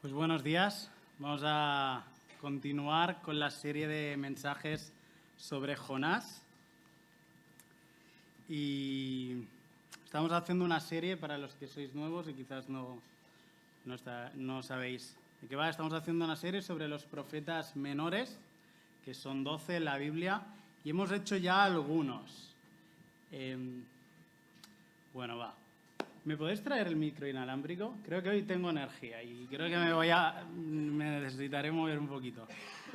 Pues buenos días. Vamos a continuar con la serie de mensajes sobre Jonás. Y estamos haciendo una serie para los que sois nuevos y quizás no sabéis de qué va. Estamos haciendo una serie sobre los profetas menores, que son 12 en la Biblia, y hemos hecho ya algunos. ¿Me podéis traer el micro inalámbrico? Creo que hoy tengo energía y creo que me necesitaré mover un poquito.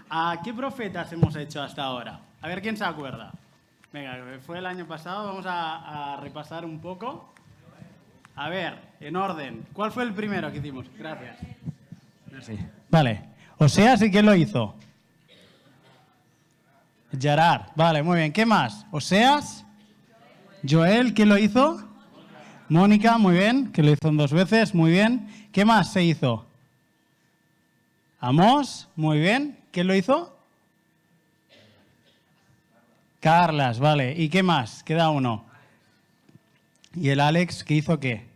¿A qué profetas hemos hecho hasta ahora? A ver quién se acuerda. Venga, fue el año pasado, vamos a repasar un poco. A ver, en orden. ¿Cuál fue el primero que hicimos? Gracias. Sí. Vale. Oseas, ¿y quién lo hizo? Gerard. Vale, muy bien. ¿Qué más? Oseas. Joel, ¿quién lo hizo? Mónica, muy bien, que lo hizo 2 veces, muy bien. ¿Qué más se hizo? Amós, muy bien. ¿Quién lo hizo? Carlas, vale. ¿Y qué más? Queda uno. ¿Y el Alex, qué hizo qué?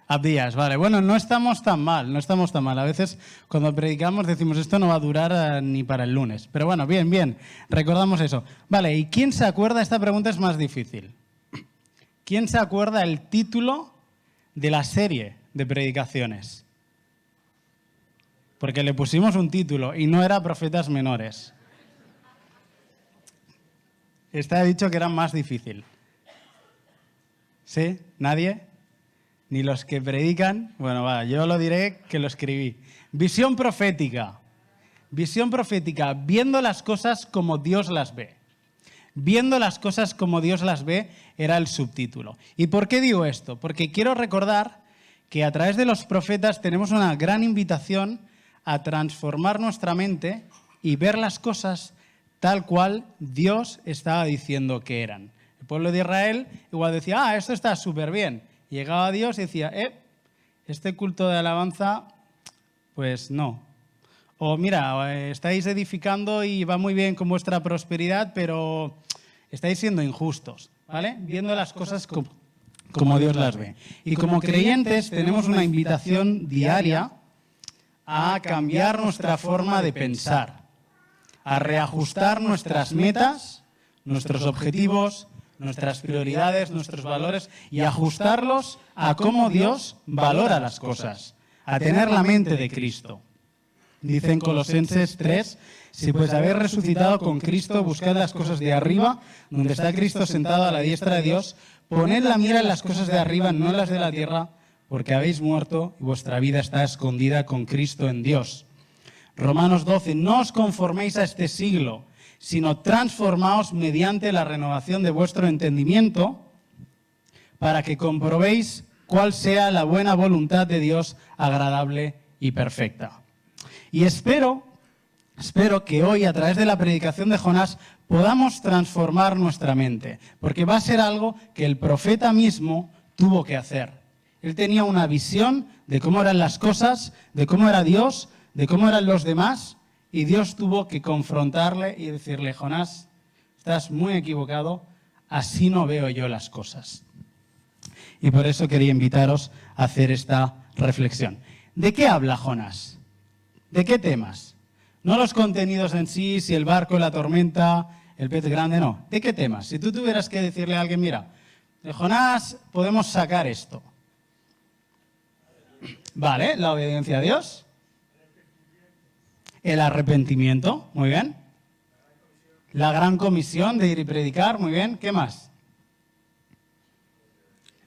Abdías, vale. Bueno, no estamos tan mal. A veces cuando predicamos decimos esto no va a durar ni para el lunes. Pero bueno, bien. Recordamos eso. Vale, ¿y quién se acuerda? Esta pregunta es más difícil. ¿Quién se acuerda el título de la serie de predicaciones? Porque le pusimos un título y no era Profetas Menores. Esta he dicho que era más difícil. ¿Sí? ¿Nadie? ¿Ni los que predican? Bueno, yo lo diré que lo escribí. Visión profética. Visión profética, viendo las cosas como Dios las ve. Viendo las cosas como Dios las ve era el subtítulo. ¿Y por qué digo esto? Porque quiero recordar que a través de los profetas tenemos una gran invitación a transformar nuestra mente y ver las cosas tal cual Dios estaba diciendo que eran. El pueblo de Israel igual decía, esto está súper bien. Llegaba a Dios y decía, este culto de alabanza, pues no. O mira, estáis edificando y va muy bien con vuestra prosperidad, pero estáis siendo injustos, ¿vale? Viendo las cosas como Dios las ve. Y como creyentes tenemos una invitación diaria a cambiar nuestra forma de pensar, a reajustar nuestras metas, nuestros objetivos, nuestras prioridades, nuestros valores y ajustarlos a cómo Dios valora las cosas, a tener la mente de Cristo. Dice en Colosenses 3, si pues habéis resucitado con Cristo, buscad las cosas de arriba, donde está Cristo sentado a la diestra de Dios, poned la mira en las cosas de arriba, no en las de la tierra, porque habéis muerto y vuestra vida está escondida con Cristo en Dios. Romanos 12, no os conforméis a este siglo, sino transformaos mediante la renovación de vuestro entendimiento, para que comprobéis cuál sea la buena voluntad de Dios, agradable y perfecta. Y espero que hoy, a través de la predicación de Jonás, podamos transformar nuestra mente, porque va a ser algo que el profeta mismo tuvo que hacer. Él tenía una visión de cómo eran las cosas, de cómo era Dios, de cómo eran los demás, y Dios tuvo que confrontarle y decirle, Jonás, estás muy equivocado, así no veo yo las cosas. Y por eso quería invitaros a hacer esta reflexión. ¿De qué habla Jonás? ¿De qué temas? No los contenidos en sí, si el barco, la tormenta, el pez grande, no. ¿De qué temas? Si tú tuvieras que decirle a alguien, mira, de Jonás podemos sacar esto. Vale, la obediencia a Dios. El arrepentimiento, muy bien. La gran comisión de ir y predicar, muy bien. ¿Qué más?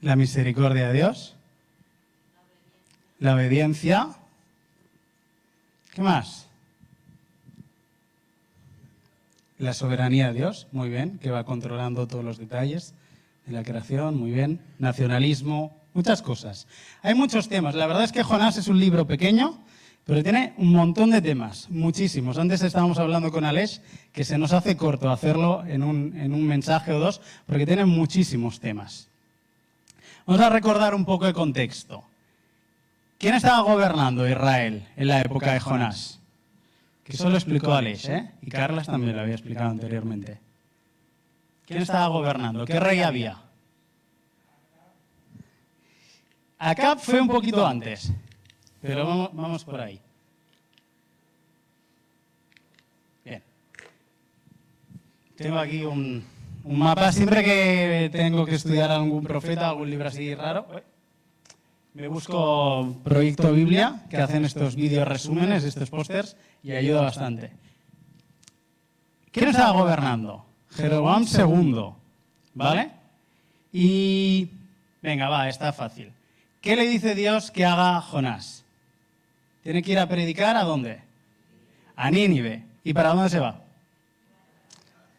La misericordia de Dios. La obediencia. ¿Qué más? La soberanía de Dios, muy bien, que va controlando todos los detalles de la creación, muy bien. Nacionalismo, muchas cosas. Hay muchos temas. La verdad es que Jonás es un libro pequeño, pero tiene un montón de temas, muchísimos. Antes estábamos hablando con Aleix, que se nos hace corto hacerlo en un mensaje o dos, porque tiene muchísimos temas. Vamos a recordar un poco el contexto. ¿Quién estaba gobernando Israel en la época de Jonás? Que eso lo explicó Aleix, y Carlas también lo había explicado anteriormente. ¿Quién estaba gobernando? ¿Qué rey había? Acab fue un poquito antes. pero vamos por ahí. Bien. Tengo aquí un mapa. Siempre que tengo que estudiar a algún profeta, algún libro así raro, me busco Proyecto Biblia, que hacen estos vídeos resúmenes, estos pósters, y ayuda bastante. ¿Quién estaba gobernando? Jeroboam II, ¿vale? Y venga, va, está fácil. ¿Qué le dice Dios que haga Jonás? Tiene que ir a predicar, ¿a dónde? A Nínive. ¿Y para dónde se va?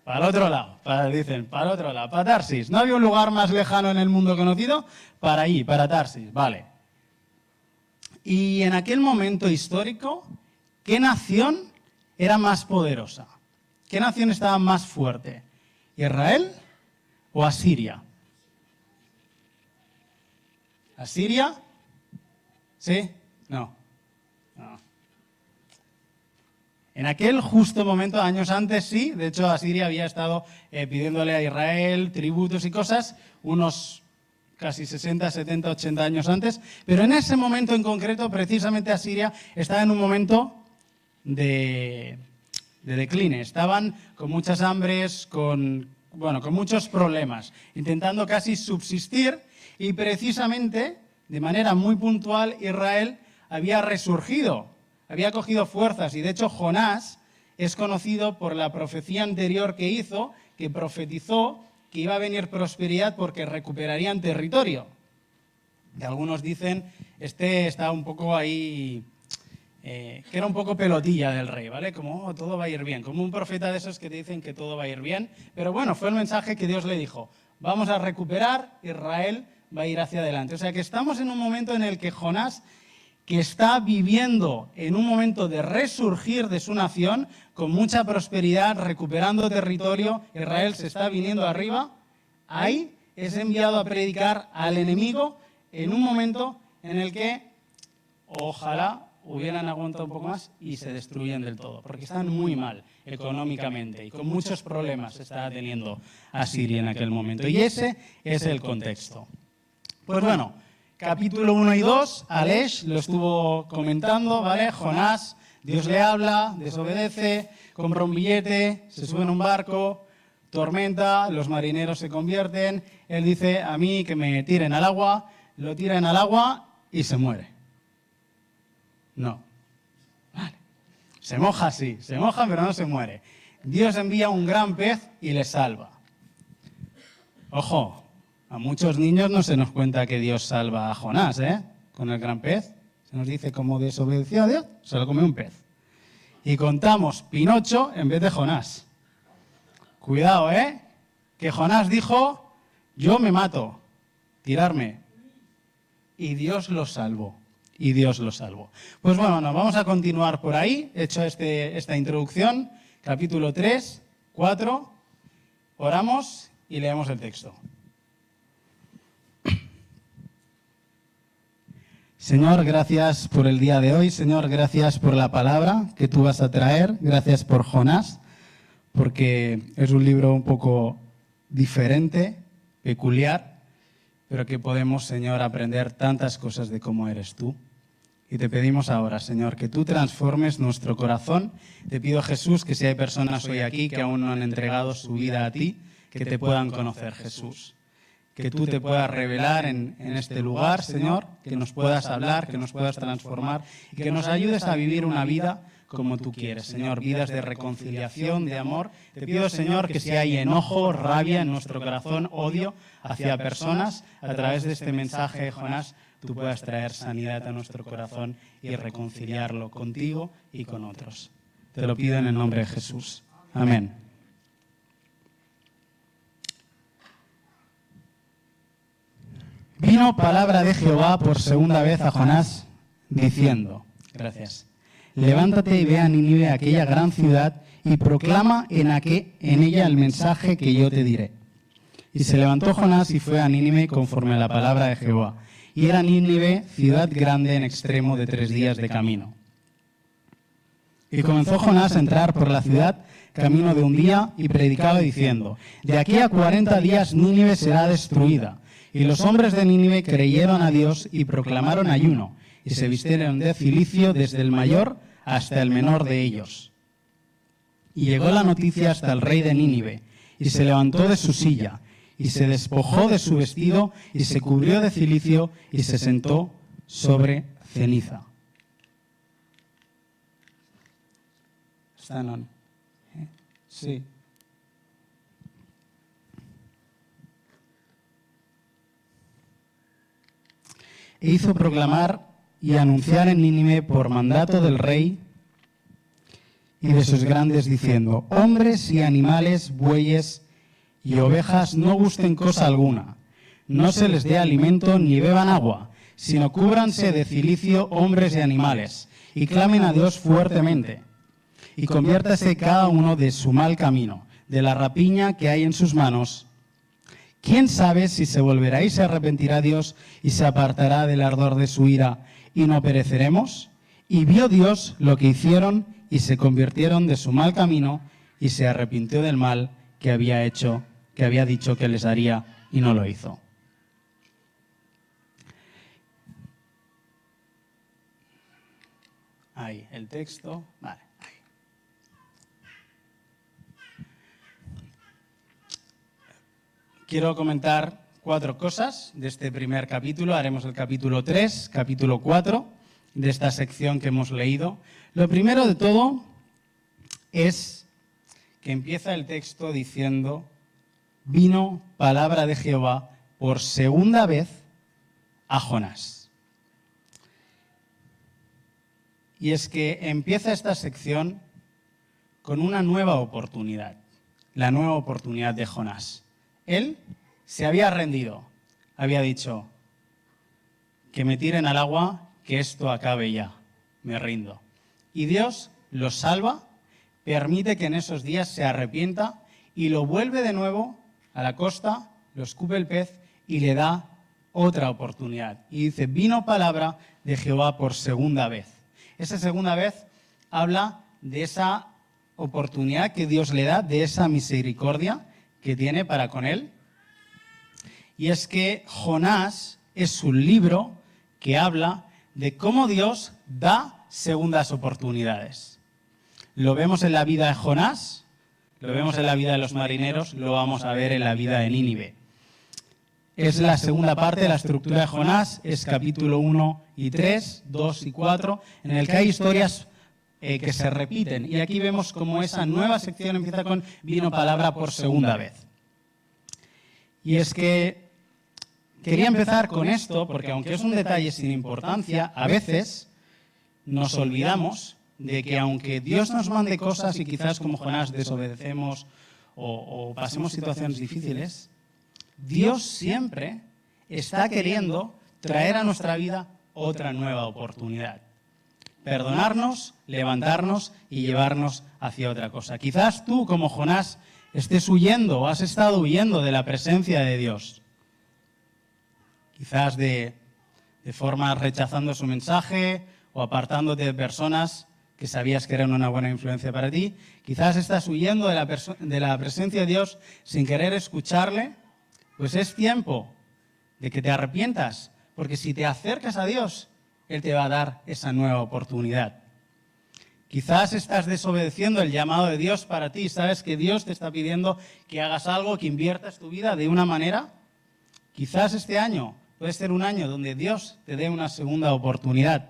Para el otro lado, para el otro lado, para Tarsis. ¿No había un lugar más lejano en el mundo conocido? Para allí, para Tarsis, vale. Y en aquel momento histórico, ¿qué nación era más poderosa? ¿Qué nación estaba más fuerte? ¿Israel o Asiria? ¿Asiria? ¿Sí? No. En aquel justo momento, años antes, sí. De hecho, Asiria había estado pidiéndole a Israel tributos y cosas unos casi 60, 70, 80 años antes. Pero en ese momento en concreto, precisamente Asiria estaba en un momento de decline. Estaban con muchas hambres, con muchos problemas, intentando casi subsistir. Y precisamente, de manera muy puntual, Israel había resurgido. Había cogido fuerzas y de hecho Jonás es conocido por la profecía anterior que hizo, que profetizó que iba a venir prosperidad porque recuperarían territorio. Y algunos dicen, está un poco ahí, que era un poco pelotilla del rey, ¿vale? Como todo va a ir bien, como un profeta de esos que te dicen que todo va a ir bien. Pero bueno, fue el mensaje que Dios le dijo, vamos a recuperar, Israel va a ir hacia adelante. O sea que estamos en un momento en el que Jonás, que está viviendo en un momento de resurgir de su nación, con mucha prosperidad, recuperando territorio, Israel se está viniendo arriba, ahí es enviado a predicar al enemigo en un momento en el que ojalá hubieran aguantado un poco más y se destruyen del todo, porque están muy mal económicamente y con muchos problemas está teniendo Asiria en aquel momento. Y ese es el contexto. Pues bueno, capítulo 1 y 2, Alesh lo estuvo comentando, ¿vale? Jonás, Dios le habla, desobedece, compra un billete, se sube en un barco, tormenta, los marineros se convierten, él dice a mí que me tiren al agua, lo tiran al agua y se muere. No. Vale. Se moja, sí, se moja pero no se muere. Dios envía un gran pez y le salva. Ojo. A muchos niños no se nos cuenta que Dios salva a Jonás, con el gran pez. Se nos dice cómo desobedeció a Dios, se lo comió un pez. Y contamos Pinocho en vez de Jonás. Cuidado, que Jonás dijo, yo me mato, tirarme. Y Dios lo salvó. Pues bueno, vamos a continuar por ahí, hecho esta introducción, capítulo 3, 4, oramos y leemos el texto. Señor, gracias por el día de hoy. Señor, gracias por la palabra que tú vas a traer. Gracias por Jonás, porque es un libro un poco diferente, peculiar, pero que podemos, Señor, aprender tantas cosas de cómo eres tú. Y te pedimos ahora, Señor, que tú transformes nuestro corazón. Te pido, Jesús, que si hay personas hoy aquí que aún no han entregado su vida a ti, que te puedan conocer, Jesús. Que tú te puedas revelar en este lugar, Señor, que nos puedas hablar, que nos puedas transformar y que nos ayudes a vivir una vida como tú quieres, Señor, vidas de reconciliación, de amor. Te pido, Señor, que si hay enojo, rabia en nuestro corazón, odio hacia personas, a través de este mensaje, Jonás, tú puedas traer sanidad a nuestro corazón y reconciliarlo contigo y con otros. Te lo pido en el nombre de Jesús. Amén. Vino palabra de Jehová por segunda vez a Jonás, diciendo, gracias, levántate y ve a Nínive, aquella gran ciudad, y proclama en ella el mensaje que yo te diré. Y se levantó Jonás y fue a Nínive conforme a la palabra de Jehová. Y era Nínive ciudad grande en extremo de 3 días de camino. Y comenzó Jonás a entrar por la ciudad camino de un día y predicaba diciendo, de aquí a 40 días Nínive será destruida. Y los hombres de Nínive creyeron a Dios y proclamaron ayuno. y se vistieron de cilicio desde el mayor hasta el menor de ellos. Y llegó la noticia hasta el rey de Nínive, y se levantó de su silla, y se despojó de su vestido, y se cubrió de cilicio, y se sentó sobre ceniza. ¿Están on? Sí. E hizo proclamar y anunciar en Nínive por mandato del rey y de sus grandes, diciendo: hombres y animales, bueyes y ovejas no gusten cosa alguna, no se les dé alimento ni beban agua, sino cúbranse de cilicio hombres y animales, y clamen a Dios fuertemente, y conviértase cada uno de su mal camino, de la rapiña que hay en sus manos. ¿Quién sabe si se volverá y se arrepentirá Dios y se apartará del ardor de su ira y no pereceremos? Y vio Dios lo que hicieron y se convirtieron de su mal camino y se arrepintió del mal que había hecho, que había dicho que les haría y no lo hizo. Ahí, el texto. Vale. Quiero comentar 4 cosas de este primer capítulo. Haremos el capítulo 3, capítulo 4 de esta sección que hemos leído. Lo primero de todo es que empieza el texto diciendo: vino palabra de Jehová por segunda vez a Jonás. Y es que empieza esta sección con una nueva oportunidad, la nueva oportunidad de Jonás. Él se había rendido, había dicho: que me tiren al agua, que esto acabe ya, me rindo. Y Dios lo salva, permite que en esos días se arrepienta y lo vuelve de nuevo a la costa, lo escupe el pez y le da otra oportunidad. Y dice: vino palabra de Jehová por segunda vez. Esa segunda vez habla de esa oportunidad que Dios le da, de esa misericordia que tiene para con él. Y es que Jonás es un libro que habla de cómo Dios da segundas oportunidades. Lo vemos en la vida de Jonás, lo vemos en la vida de los marineros, lo vamos a ver en la vida de Nínive. Es la segunda parte de la estructura de Jonás, es capítulo 1 y 3, 2 y 4, en el que hay historias que se repiten. Y aquí vemos cómo esa nueva sección empieza con vino palabra por segunda vez. Y es que quería empezar con esto porque, aunque es un detalle sin importancia, a veces nos olvidamos de que aunque Dios nos mande cosas y quizás como Jonás desobedecemos o pasemos situaciones difíciles, Dios siempre está queriendo traer a nuestra vida otra nueva oportunidad. Perdonarnos, levantarnos y llevarnos hacia otra cosa. Quizás tú, como Jonás, estés huyendo o has estado huyendo de la presencia de Dios. Quizás de forma rechazando su mensaje o apartándote de personas que sabías que eran una buena influencia para ti. Quizás estás huyendo de la presencia de Dios sin querer escucharle. Pues es tiempo de que te arrepientas, porque si te acercas a Dios, Él te va a dar esa nueva oportunidad. Quizás estás desobedeciendo el llamado de Dios para ti. Sabes que Dios te está pidiendo que hagas algo, que inviertas tu vida de una manera. Quizás este año puede ser un año donde Dios te dé una segunda oportunidad.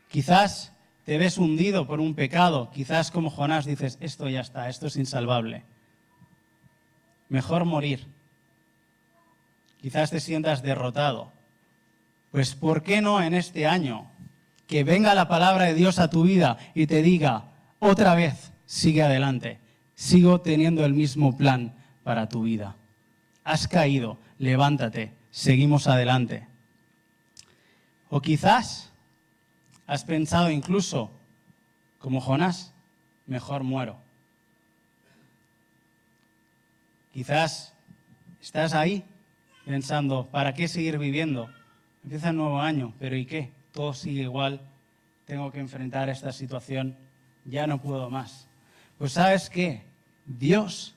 Quizás te ves hundido por un pecado. Quizás, como Jonás, dices: esto ya está, esto es insalvable. Mejor morir. Quizás te sientas derrotado. Pues ¿por qué no en este año que venga la palabra de Dios a tu vida y te diga: otra vez, sigue adelante, sigo teniendo el mismo plan para tu vida? Has caído, levántate, seguimos adelante. O quizás has pensado incluso, como Jonás: mejor muero. Quizás estás ahí pensando: ¿para qué seguir viviendo? Empieza el nuevo año, pero ¿y qué? Todo sigue igual, tengo que enfrentar esta situación, ya no puedo más. Pues ¿sabes qué? Dios,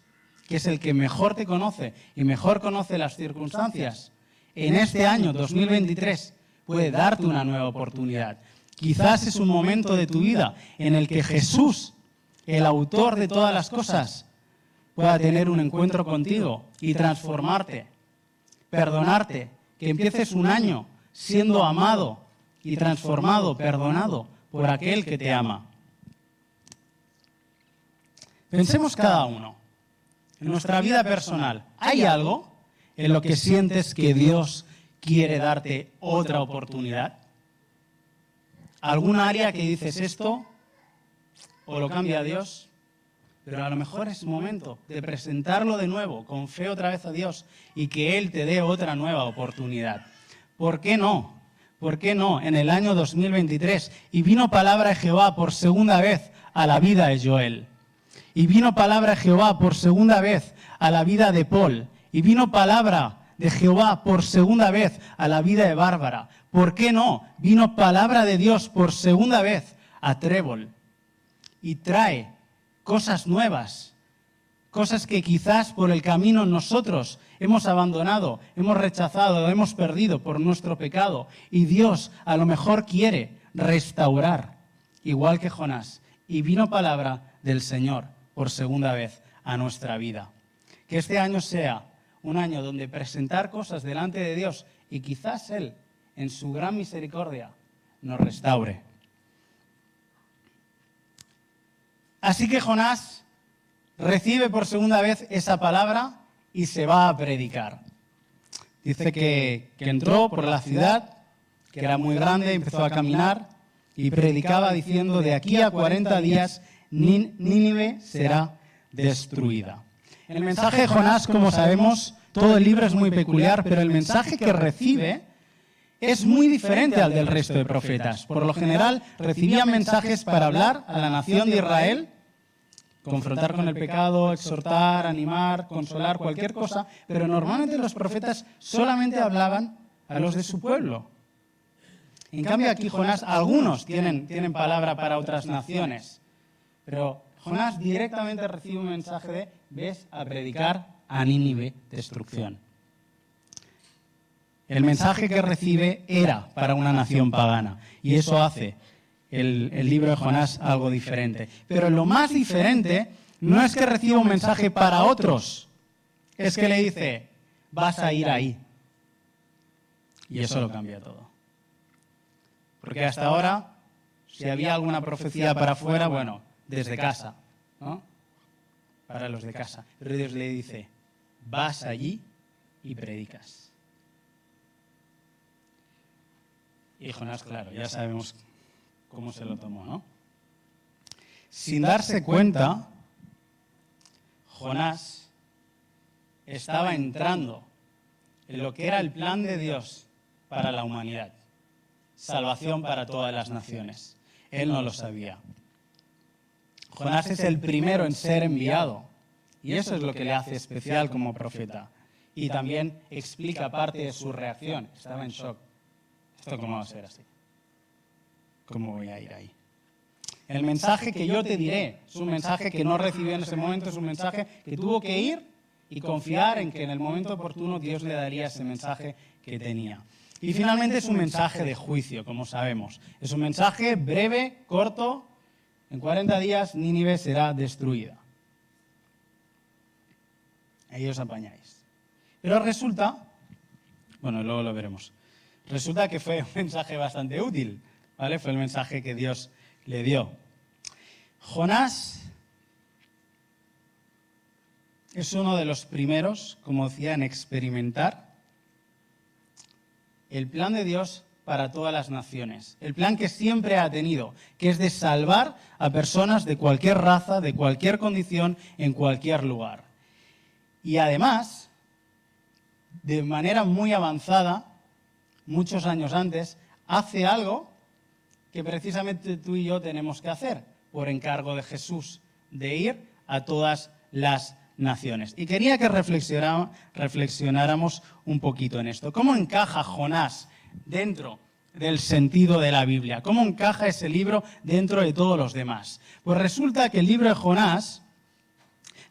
que es el que mejor te conoce y mejor conoce las circunstancias, en este año 2023 puede darte una nueva oportunidad. Quizás es un momento de tu vida en el que Jesús, el autor de todas las cosas, pueda tener un encuentro contigo y transformarte, perdonarte, que empieces un año siendo amado y transformado, perdonado por aquel que te ama. Pensemos cada uno, en nuestra vida personal, ¿hay algo en lo que sientes que Dios quiere darte otra oportunidad? ¿Algún área que dices esto o lo cambia Dios? Pero a lo mejor es momento de presentarlo de nuevo, con fe otra vez a Dios y que Él te dé otra nueva oportunidad. ¿Por qué no? ¿Por qué no? En el año 2023, y vino palabra de Jehová por segunda vez a la vida de Joel. Y vino palabra de Jehová por segunda vez a la vida de Paul. Y vino palabra de Jehová por segunda vez a la vida de Bárbara. ¿Por qué no? Vino palabra de Dios por segunda vez a Trébol. Y trae cosas nuevas, cosas que quizás por el camino nosotros hemos abandonado, hemos rechazado, hemos perdido por nuestro pecado. Y Dios a lo mejor quiere restaurar, igual que Jonás. Y vino palabra del Señor por segunda vez a nuestra vida. Que este año sea un año donde presentar cosas delante de Dios y quizás Él, en su gran misericordia, nos restaure. Así que Jonás recibe por segunda vez esa palabra y se va a predicar. Dice que entró por la ciudad, que era muy grande, empezó a caminar y predicaba diciendo: de aquí a 40 días Nínive será destruida. El mensaje de Jonás, como sabemos, todo el libro es muy peculiar, pero el mensaje que recibe es muy diferente al del resto de profetas. Por lo general, recibían mensajes para hablar a la nación de Israel, confrontar con el pecado, exhortar, animar, consolar, cualquier cosa, pero normalmente los profetas solamente hablaban a los de su pueblo. En cambio, aquí Jonás, algunos tienen palabra para otras naciones, pero Jonás directamente recibe un mensaje de: ves a predicar a Nínive destrucción. El mensaje que recibe era para una nación pagana, y eso hace el libro de Jonás algo diferente. Pero lo más diferente no es que reciba un mensaje para otros, es que le dice: vas a ir ahí. Y eso lo cambia todo. Porque hasta ahora, si había alguna profecía para afuera, bueno, desde casa, ¿no? Para los de casa. Pero Dios le dice: vas allí y predicas. Y Jonás, claro, ya sabemos cómo se lo tomó, ¿no? Sin darse cuenta, Jonás estaba entrando en lo que era el plan de Dios para la humanidad. Salvación para todas las naciones. Él no lo sabía. Jonás es el primero en ser enviado. Y eso es lo que le hace especial como profeta. Y también explica parte de su reacción. Estaba en shock. ¿Esto cómo va a ser así? ¿Cómo voy a ir ahí? El mensaje que yo te diré es un mensaje que no recibió en ese momento, es un mensaje que tuvo que ir y confiar en que en el momento oportuno Dios le daría ese mensaje que tenía. Y finalmente es un mensaje de juicio, como sabemos. Es un mensaje breve, corto. En 40 días Nínive será destruida. Ahí os apañáis. Pero resulta, bueno, luego lo veremos, resulta que fue un mensaje bastante útil, ¿vale? Fue el mensaje que Dios le dio. Jonás es uno de los primeros, como decía, en experimentar el plan de Dios para todas las naciones. El plan que siempre ha tenido, que es de salvar a personas de cualquier raza, de cualquier condición, en cualquier lugar. Y además, de manera muy avanzada, muchos años antes, hace algo que precisamente tú y yo tenemos que hacer, por encargo de Jesús, de ir a todas las naciones. Y quería que reflexionáramos un poquito en esto. ¿Cómo encaja Jonás dentro del sentido de la Biblia? ¿Cómo encaja ese libro dentro de todos los demás? Pues resulta que el libro de Jonás,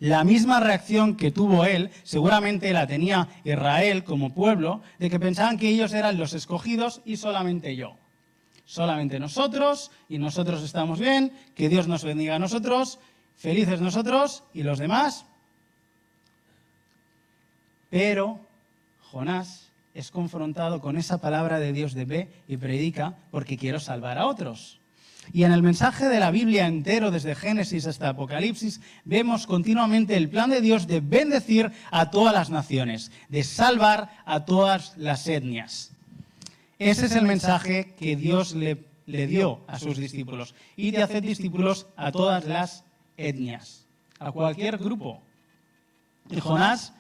La misma reacción que tuvo él, seguramente la tenía Israel como pueblo, de que pensaban que ellos eran los escogidos y solamente yo. Solamente nosotros, y nosotros estamos bien, que Dios nos bendiga a nosotros, felices nosotros y los demás. Pero Jonás es confrontado con esa palabra de Dios de ve y predica porque quiero salvar a otros. Y en el mensaje de la Biblia entero, desde Génesis hasta Apocalipsis, vemos continuamente el plan de Dios de bendecir a todas las naciones, de salvar a todas las etnias. Ese es el mensaje que Dios le dio a sus discípulos. Y de hacer discípulos a todas las etnias, a cualquier grupo. Y Jonás,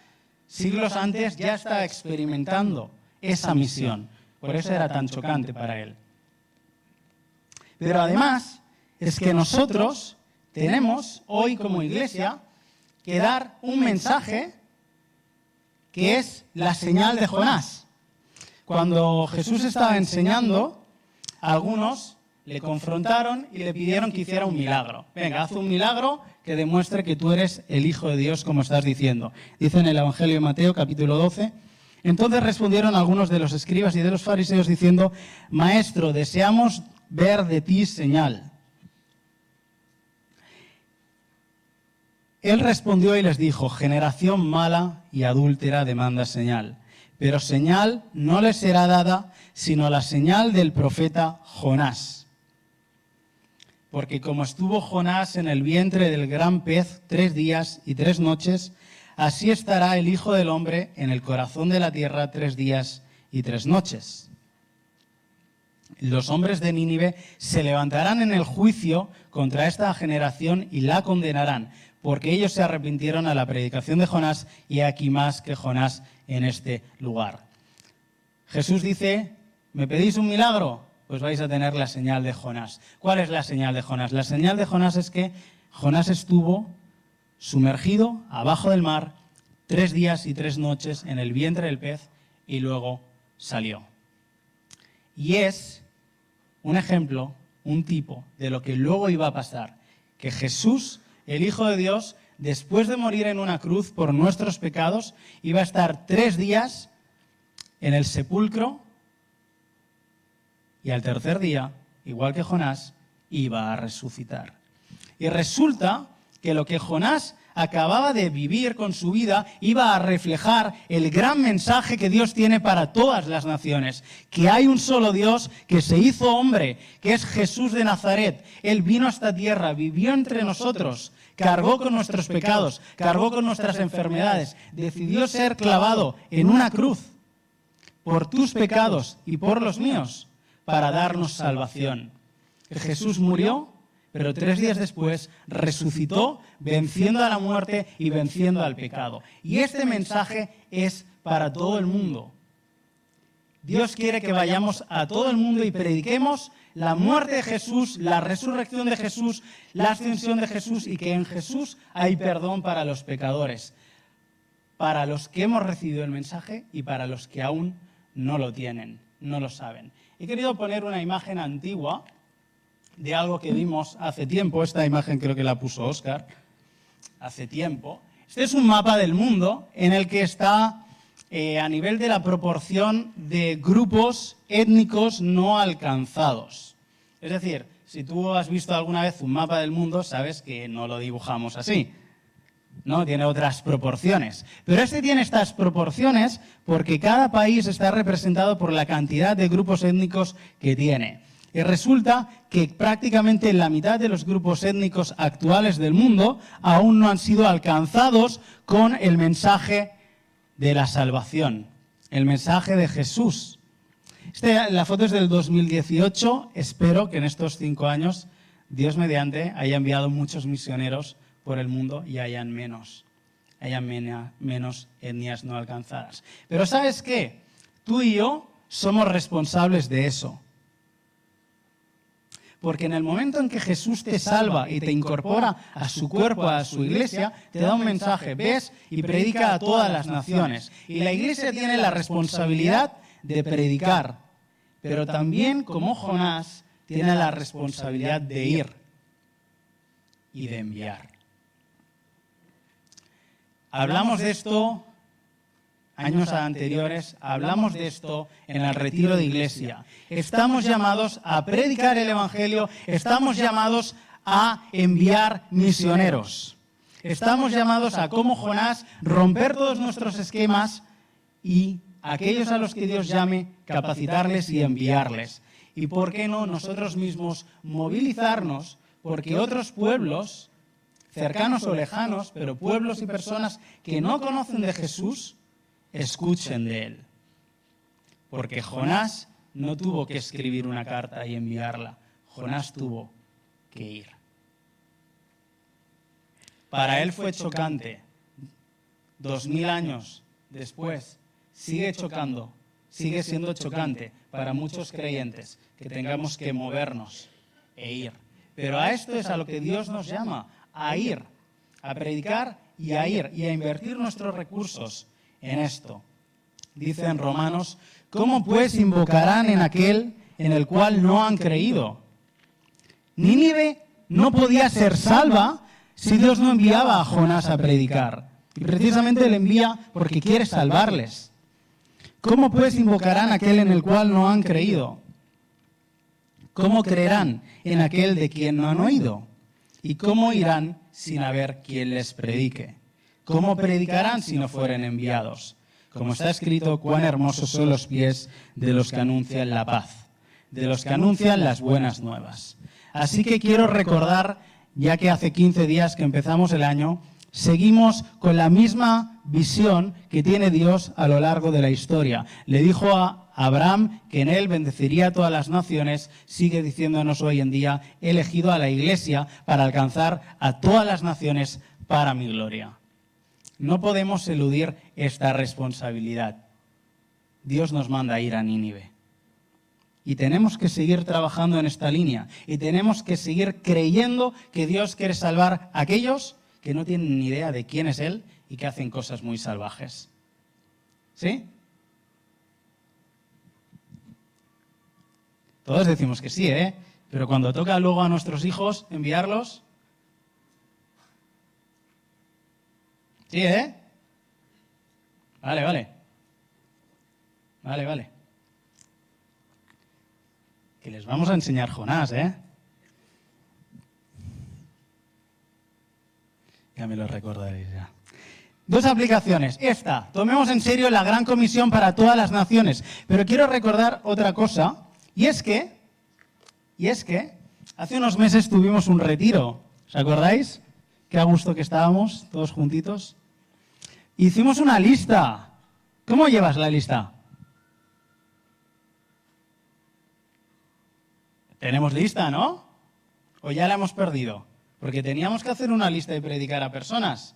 siglos antes, ya está experimentando esa misión. Por eso era tan chocante para él. Pero además es que nosotros tenemos hoy como iglesia que dar un mensaje que es la señal de Jonás. Cuando Jesús estaba enseñando, algunos le confrontaron y le pidieron que hiciera un milagro. Venga, haz un milagro que demuestre que tú eres el Hijo de Dios, como estás diciendo. Dice en el Evangelio de Mateo, capítulo 12. Entonces respondieron algunos de los escribas y de los fariseos diciendo: Maestro, deseamos ver de ti señal. Él respondió y les dijo: generación mala y adúltera demanda señal, pero señal no les será dada sino la señal del profeta Jonás. Porque como estuvo Jonás en el vientre del gran pez 3 días y 3 noches, así estará el Hijo del Hombre en el corazón de la tierra 3 días y 3 noches. Los hombres de Nínive se levantarán en el juicio contra esta generación y la condenarán, porque ellos se arrepintieron a la predicación de Jonás, y aquí más que Jonás en este lugar. Jesús dice: ¿me pedís un milagro? Pues vais a tener la señal de Jonás. ¿Cuál es la señal de Jonás? La señal de Jonás es que Jonás estuvo sumergido abajo del mar 3 días y 3 noches en el vientre del pez y luego salió. Y es un ejemplo, un tipo de lo que luego iba a pasar, que Jesús, el Hijo de Dios, después de morir en una cruz por nuestros pecados, iba a estar 3 días en el sepulcro y al tercer día, igual que Jonás, iba a resucitar. Y resulta que lo que Jonás acababa de vivir con su vida iba a reflejar el gran mensaje que Dios tiene para todas las naciones, que hay un solo Dios que se hizo hombre, que es Jesús de Nazaret. Él vino a esta tierra, vivió entre nosotros, cargó con nuestros pecados, cargó con nuestras enfermedades, decidió ser clavado en una cruz por tus pecados y por los míos para darnos salvación. Jesús murió, pero 3 días después resucitó, venciendo a la muerte y venciendo al pecado. Y este mensaje es para todo el mundo. Dios quiere que vayamos a todo el mundo y prediquemos la muerte de Jesús, la resurrección de Jesús, la ascensión de Jesús, y que en Jesús hay perdón para los pecadores, para los que hemos recibido el mensaje y para los que aún no lo tienen, no lo saben. He querido poner una imagen antigua de algo que vimos hace tiempo. Esta imagen creo que la puso Óscar hace tiempo. Este es un mapa del mundo en el que está a nivel de la proporción de grupos étnicos no alcanzados. Es decir, si tú has visto alguna vez un mapa del mundo, sabes que no lo dibujamos así, ¿no? Tiene otras proporciones. Pero este tiene estas proporciones porque cada país está representado por la cantidad de grupos étnicos que tiene. Y resulta que prácticamente la mitad de los grupos étnicos actuales del mundo aún no han sido alcanzados con el mensaje de la salvación, el mensaje de Jesús. La foto es del 2018. Espero que en estos 5 años, Dios mediante, haya enviado muchos misioneros por el mundo y hayan menos etnias no alcanzadas. Pero ¿sabes qué? Tú y yo somos responsables de eso. Porque en el momento en que Jesús te salva y te incorpora a su cuerpo, a su iglesia, te da un mensaje: ves y predica a todas las naciones. Y la iglesia tiene la responsabilidad de predicar, pero también, como Jonás, tiene la responsabilidad de ir y de enviar. Hablamos de esto años anteriores, hablamos de esto en el retiro de iglesia. Estamos llamados a predicar el Evangelio, estamos llamados a enviar misioneros. Estamos llamados a, como Jonás, romper todos nuestros esquemas y aquellos a los que Dios llame, capacitarles y enviarles. Y por qué no nosotros mismos movilizarnos porque otros pueblos, cercanos o lejanos, pero pueblos y personas que no conocen de Jesús, escuchen de Él. Porque Jonás no tuvo que escribir una carta y enviarla. Jonás tuvo que ir. Para él fue chocante. 2000 años después, sigue chocando, sigue siendo chocante para muchos creyentes que tengamos que movernos e ir. Pero a esto es a lo que Dios nos llama, a ir, a predicar y a ir y a invertir nuestros recursos en esto. Dice en Romanos, ¿cómo pues invocarán en aquel en el cual no han creído? Nínive no podía ser salva si Dios no enviaba a Jonás a predicar. Y precisamente le envía porque quiere salvarles. ¿Cómo pues invocarán a aquel en el cual no han creído? ¿Cómo creerán en aquel de quien no han oído? ¿Y cómo irán sin haber quien les predique? ¿Cómo predicarán si no fueren enviados? Como está escrito, cuán hermosos son los pies de los que anuncian la paz, de los que anuncian las buenas nuevas. Así que quiero recordar, ya que hace 15 días que empezamos el año, seguimos con la misma visión que tiene Dios a lo largo de la historia. Le dijo a Abraham que en él bendeciría a todas las naciones, sigue diciéndonos hoy en día, he elegido a la Iglesia para alcanzar a todas las naciones para mi gloria. No podemos eludir esta responsabilidad. Dios nos manda a ir a Nínive. Y tenemos que seguir trabajando en esta línea. Y tenemos que seguir creyendo que Dios quiere salvar a aquellos que no tienen ni idea de quién es Él y que hacen cosas muy salvajes. ¿Sí? Todos decimos que sí, ¿eh? Pero cuando toca luego a nuestros hijos enviarlos... Sí, ¿eh? Vale. Que les vamos a enseñar Jonás, ¿eh? Ya me lo recordaréis ya. 2 aplicaciones. Esta, tomemos en serio la gran comisión para todas las naciones. Pero quiero recordar otra cosa, y es que hace unos meses tuvimos un retiro. ¿Os acordáis? Qué a gusto que estábamos todos juntitos. Hicimos una lista. ¿Cómo llevas la lista? Tenemos lista, ¿no? ¿O ya la hemos perdido? Porque teníamos que hacer una lista y predicar a personas.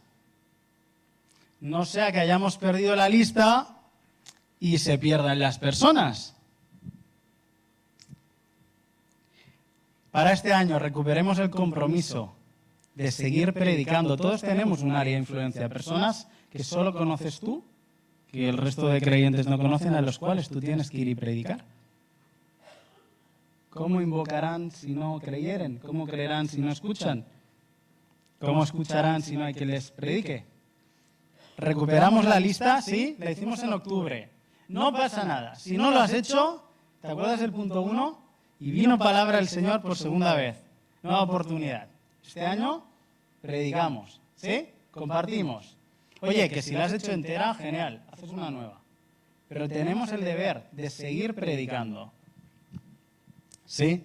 No sea que hayamos perdido la lista y se pierdan las personas. Para este año recuperemos el compromiso de seguir predicando. Todos tenemos un área de influencia. Personas que solo conoces tú, que el resto de creyentes no conocen, a los cuales tú tienes que ir y predicar. ¿Cómo invocarán si no creyeren? ¿Cómo creerán si no escuchan? ¿Cómo escucharán si no hay quien les predique? ¿Recuperamos la lista? Sí, la hicimos en octubre. No pasa nada. Si no lo has hecho, ¿te acuerdas del punto 1? Y vino palabra del Señor por segunda vez. Nueva oportunidad. Este año predicamos. ¿Sí? Compartimos. Oye, que si la has hecho entera, genial. Haces una nueva. Pero tenemos el deber de seguir predicando. ¿Sí?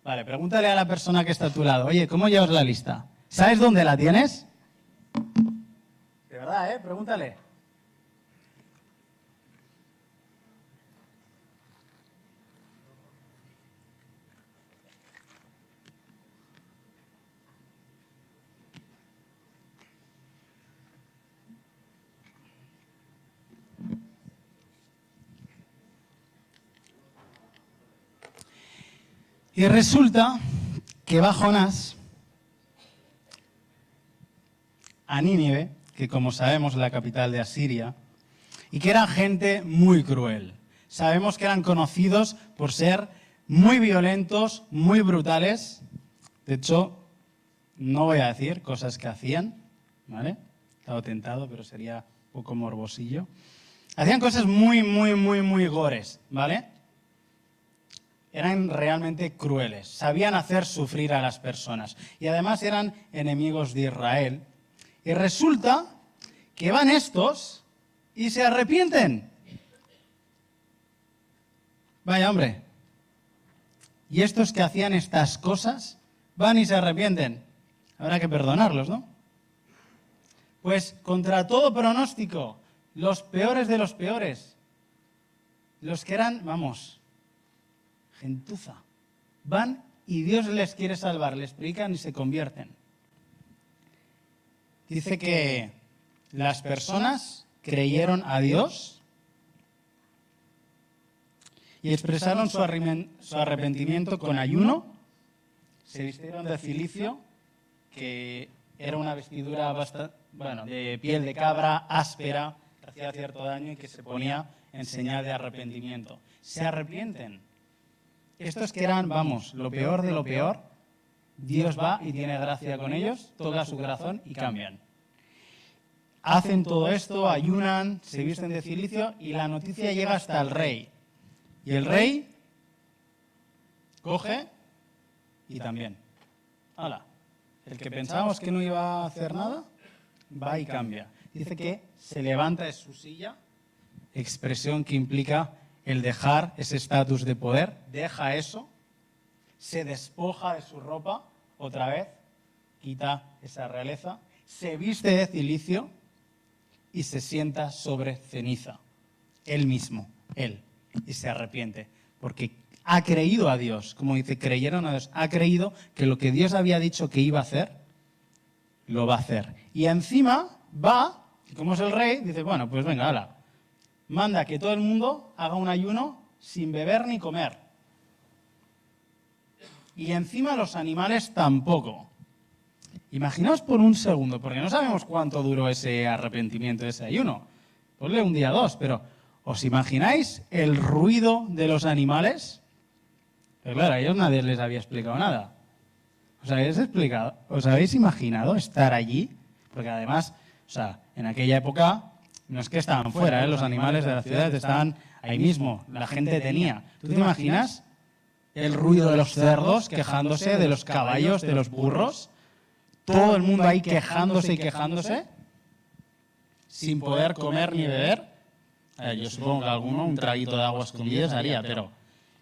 Vale, pregúntale a la persona que está a tu lado. Oye, ¿cómo llevas la lista? ¿Sabes dónde la tienes? De verdad, pregúntale. Y resulta que va Jonás a Nínive, que como sabemos es la capital de Asiria, y que eran gente muy cruel. Sabemos que eran conocidos por ser muy violentos, muy brutales. De hecho, no voy a decir cosas que hacían, ¿vale? estado tentado, pero sería un poco morbosillo. Hacían cosas muy gores, ¿vale? Eran realmente crueles, sabían hacer sufrir a las personas y además eran enemigos de Israel. Y resulta que van estos y se arrepienten. Vaya hombre. Y estos que hacían estas cosas van y se arrepienten. Habrá que perdonarlos, ¿no? Pues contra todo pronóstico, los peores de los peores, los que eran, gentuza, van y Dios les quiere salvar, les predican y se convierten. Dice que las personas creyeron a Dios y expresaron su arrepentimiento con ayuno, se vistieron de cilicio, que era una vestidura de piel de cabra, áspera, que hacía cierto daño y que se ponía en señal de arrepentimiento. Se arrepienten. Estos que eran, lo peor de lo peor, Dios va y tiene gracia con ellos, toca su corazón y cambian. Hacen todo esto, ayunan, se visten de cilicio y la noticia llega hasta el rey. Y el rey coge y también. ¡Hala! El que pensábamos que no iba a hacer nada, va y cambia. Dice que se levanta de su silla, expresión que implica el dejar ese estatus de poder, deja eso, se despoja de su ropa, otra vez, quita esa realeza, se viste de cilicio y se sienta sobre ceniza. Él mismo, él, y se arrepiente, porque ha creído a Dios, como dice, creyeron a Dios, ha creído que lo que Dios había dicho que iba a hacer, lo va a hacer. Y encima va, y como es el rey, dice, bueno, pues venga, hala, manda que todo el mundo haga un ayuno sin beber ni comer. Y encima los animales tampoco. Imaginaos por un segundo, porque no sabemos cuánto duró ese arrepentimiento, ese ayuno. Ponle un día, dos, pero ¿os imagináis el ruido de los animales? Pero claro, a ellos nadie les había explicado nada. ¿Os habéis imaginado estar allí? Porque además, en aquella época no es que estaban fuera, los animales de la ciudad estaban ahí mismo, la gente tenía. ¿Tú te imaginas el ruido de los cerdos quejándose, de los caballos, de los burros? Todo el mundo ahí quejándose y quejándose, sin poder comer ni beber. Yo supongo que alguno un traguito de agua escondidas haría, pero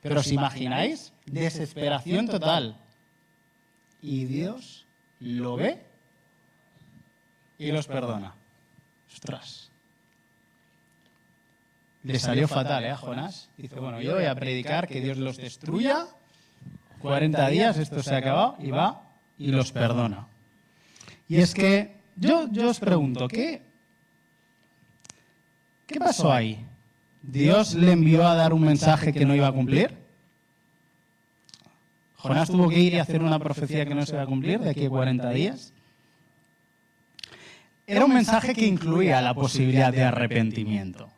¿os imagináis? Desesperación total. Y Dios lo ve y los perdona. ¡Ostras! Le salió fatal, a Jonás. Dice, bueno, yo voy a predicar que Dios los destruya. 40 días, esto se ha acabado, y va y los perdona. Y es que yo os pregunto, ¿qué pasó ahí? ¿Dios le envió a dar un mensaje que no iba a cumplir? ¿Jonás tuvo que ir y hacer una profecía que no se va a cumplir de aquí a 40 días? Era un mensaje que incluía la posibilidad de arrepentimiento.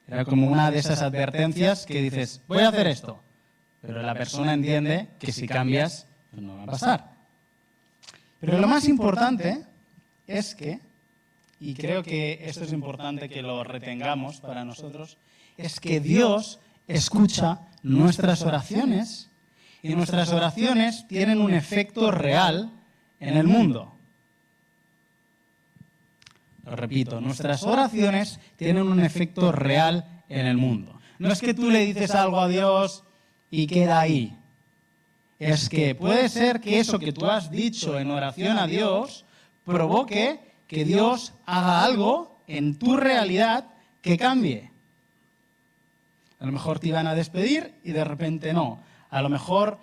Era como una de esas advertencias que dices, voy a hacer esto, pero la persona entiende que si cambias, pues no va a pasar. Pero lo más importante es que, y creo que esto es importante que lo retengamos para nosotros, es que Dios escucha nuestras oraciones y nuestras oraciones tienen un efecto real en el mundo. Lo repito, nuestras oraciones tienen un efecto real en el mundo. No es que tú le dices algo a Dios y queda ahí. Es que puede ser que eso que tú has dicho en oración a Dios provoque que Dios haga algo en tu realidad que cambie. A lo mejor te iban a despedir y de repente no. A lo mejor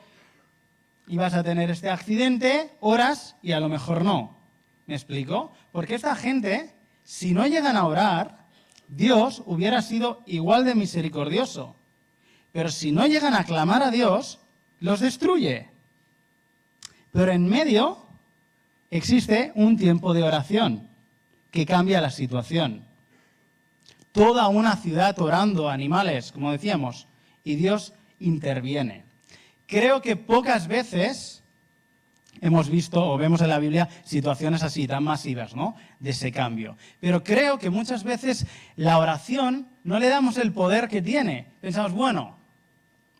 ibas a tener este accidente, horas, y a lo mejor no. ¿Me explico? Porque esta gente, si no llegan a orar, Dios hubiera sido igual de misericordioso. Pero si no llegan a clamar a Dios, los destruye. Pero en medio existe un tiempo de oración que cambia la situación. Toda una ciudad orando, animales, como decíamos, y Dios interviene. Creo que pocas veces hemos visto o vemos en la Biblia situaciones así, tan masivas, ¿no? De ese cambio. Pero creo que muchas veces la oración no le damos el poder que tiene. Pensamos, bueno,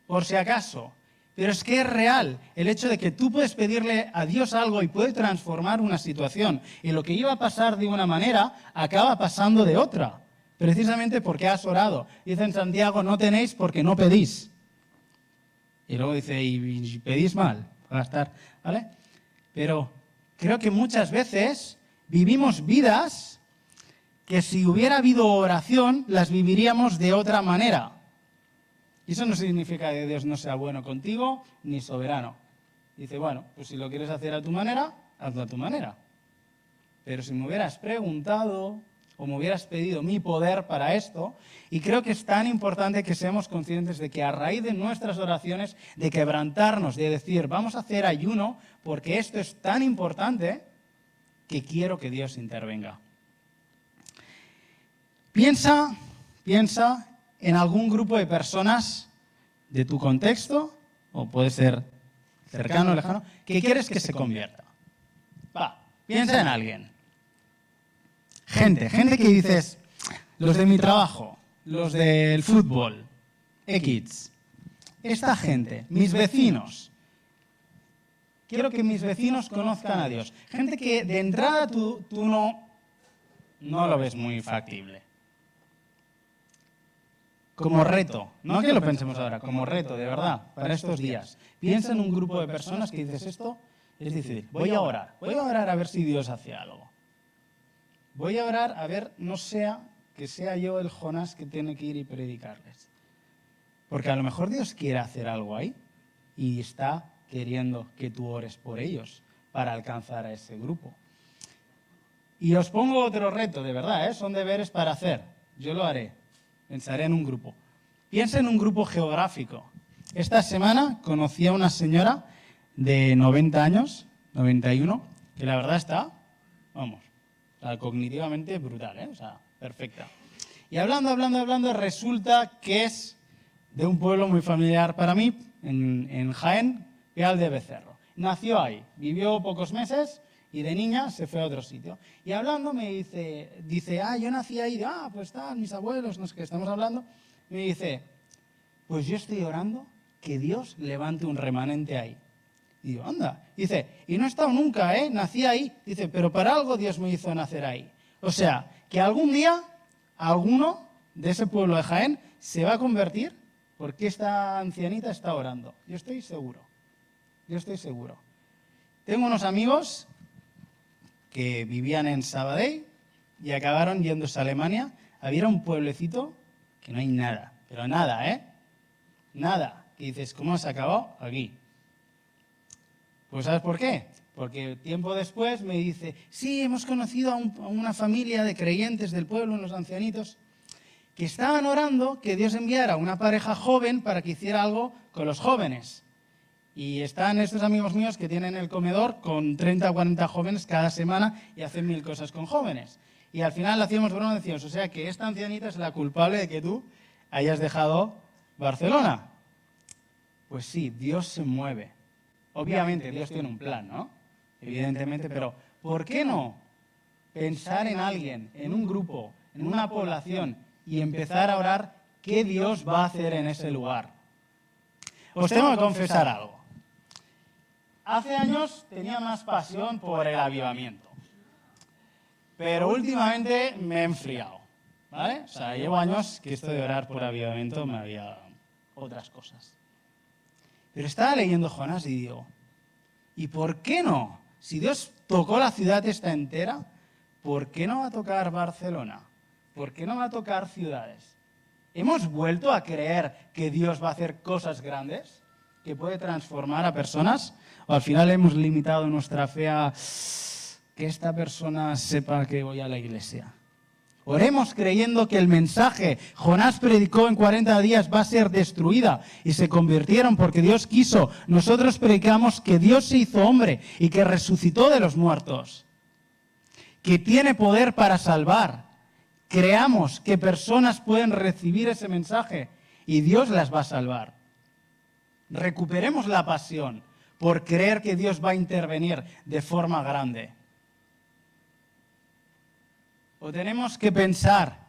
por si acaso. Pero es que es real el hecho de que tú puedes pedirle a Dios algo y puede transformar una situación. Y lo que iba a pasar de una manera, acaba pasando de otra. Precisamente porque has orado. Dice en Santiago, no tenéis porque no pedís. Y luego dice, y pedís mal. Va a estar, ¿vale? Pero creo que muchas veces vivimos vidas que si hubiera habido oración, las viviríamos de otra manera. Y eso no significa que Dios no sea bueno contigo ni soberano. Dice, bueno, pues si lo quieres hacer a tu manera, hazlo a tu manera. Pero si me hubieras preguntado o me hubieras pedido mi poder para esto, y creo que es tan importante que seamos conscientes de que a raíz de nuestras oraciones, de quebrantarnos, de decir, vamos a hacer ayuno, porque esto es tan importante que quiero que Dios intervenga. Piensa en algún grupo de personas de tu contexto, o puede ser cercano o lejano, que quieres que se convierta. Piensa en alguien. Gente que dices, los de mi trabajo, los del fútbol, X. Esta gente, mis vecinos. Quiero que mis vecinos conozcan a Dios. Gente que de entrada tú no lo ves muy factible. Como reto, no que lo pensemos ahora, como reto, de verdad, para estos días. Piensa en un grupo de personas que dices, esto es difícil. Voy a orar a ver si Dios hace algo. Voy a orar a ver, no sea que sea yo el Jonás que tiene que ir y predicarles. Porque a lo mejor Dios quiere hacer algo ahí y está queriendo que tú ores por ellos para alcanzar a ese grupo. Y os pongo otro reto, de verdad, son deberes para hacer. Yo lo haré. Pensaré en un grupo. Piensa en un grupo geográfico. Esta semana conocí a una señora de 90 años, 91, que la verdad está, cognitivamente brutal, perfecta. Y hablando, resulta que es de un pueblo muy familiar para mí, en Jaén, Peal de Becerro. Nació ahí, vivió pocos meses y de niña se fue a otro sitio. Y hablando me dice, yo nací ahí, pues están mis abuelos, no sé qué estamos hablando. Me dice, pues yo estoy orando que Dios levante un remanente ahí. Y digo, anda. Dice, y no he estado nunca, nací ahí. Dice, pero para algo Dios me hizo nacer ahí. O sea, que algún día alguno de ese pueblo de Jaén se va a convertir porque esta ancianita está orando. Yo estoy seguro. Tengo unos amigos que vivían en Sabadell y acabaron yéndose a Alemania. Había un pueblecito que no hay nada, pero nada, nada. Y dices, ¿cómo has acabado aquí? Pues ¿sabes por qué? Porque tiempo después me dice, sí, hemos conocido a una familia de creyentes del pueblo, unos ancianitos, que estaban orando que Dios enviara una pareja joven para que hiciera algo con los jóvenes. Y están estos amigos míos que tienen el comedor con 30 o 40 jóvenes cada semana y hacen 1000 cosas con jóvenes. Y al final hacíamos broma, decíamos, o sea que esta ancianita es la culpable de que tú hayas dejado Barcelona. Pues sí, Dios se mueve. Obviamente Dios tiene un plan, ¿no? Evidentemente, pero ¿por qué no pensar en alguien, en un grupo, en una población y empezar a orar qué Dios va a hacer en ese lugar? Os tengo que confesar algo. Hace años tenía más pasión por el avivamiento, pero últimamente me he enfriado, ¿vale? O sea, llevo años que esto de orar por avivamiento me había otras cosas. Pero estaba leyendo Jonás y digo, ¿y por qué no? Si Dios tocó la ciudad esta entera, ¿por qué no va a tocar Barcelona? ¿Por qué no va a tocar ciudades? ¿Hemos vuelto a creer que Dios va a hacer cosas grandes, que puede transformar a personas? ¿O al final hemos limitado nuestra fe a que esta persona sepa que voy a la iglesia? Oremos creyendo que el mensaje Jonás predicó en 40 días va a ser destruida y se convirtieron porque Dios quiso. Nosotros predicamos que Dios se hizo hombre y que resucitó de los muertos, que tiene poder para salvar. Creamos que personas pueden recibir ese mensaje y Dios las va a salvar. Recuperemos la pasión. por creer que Dios va a intervenir de forma grande. O tenemos que pensar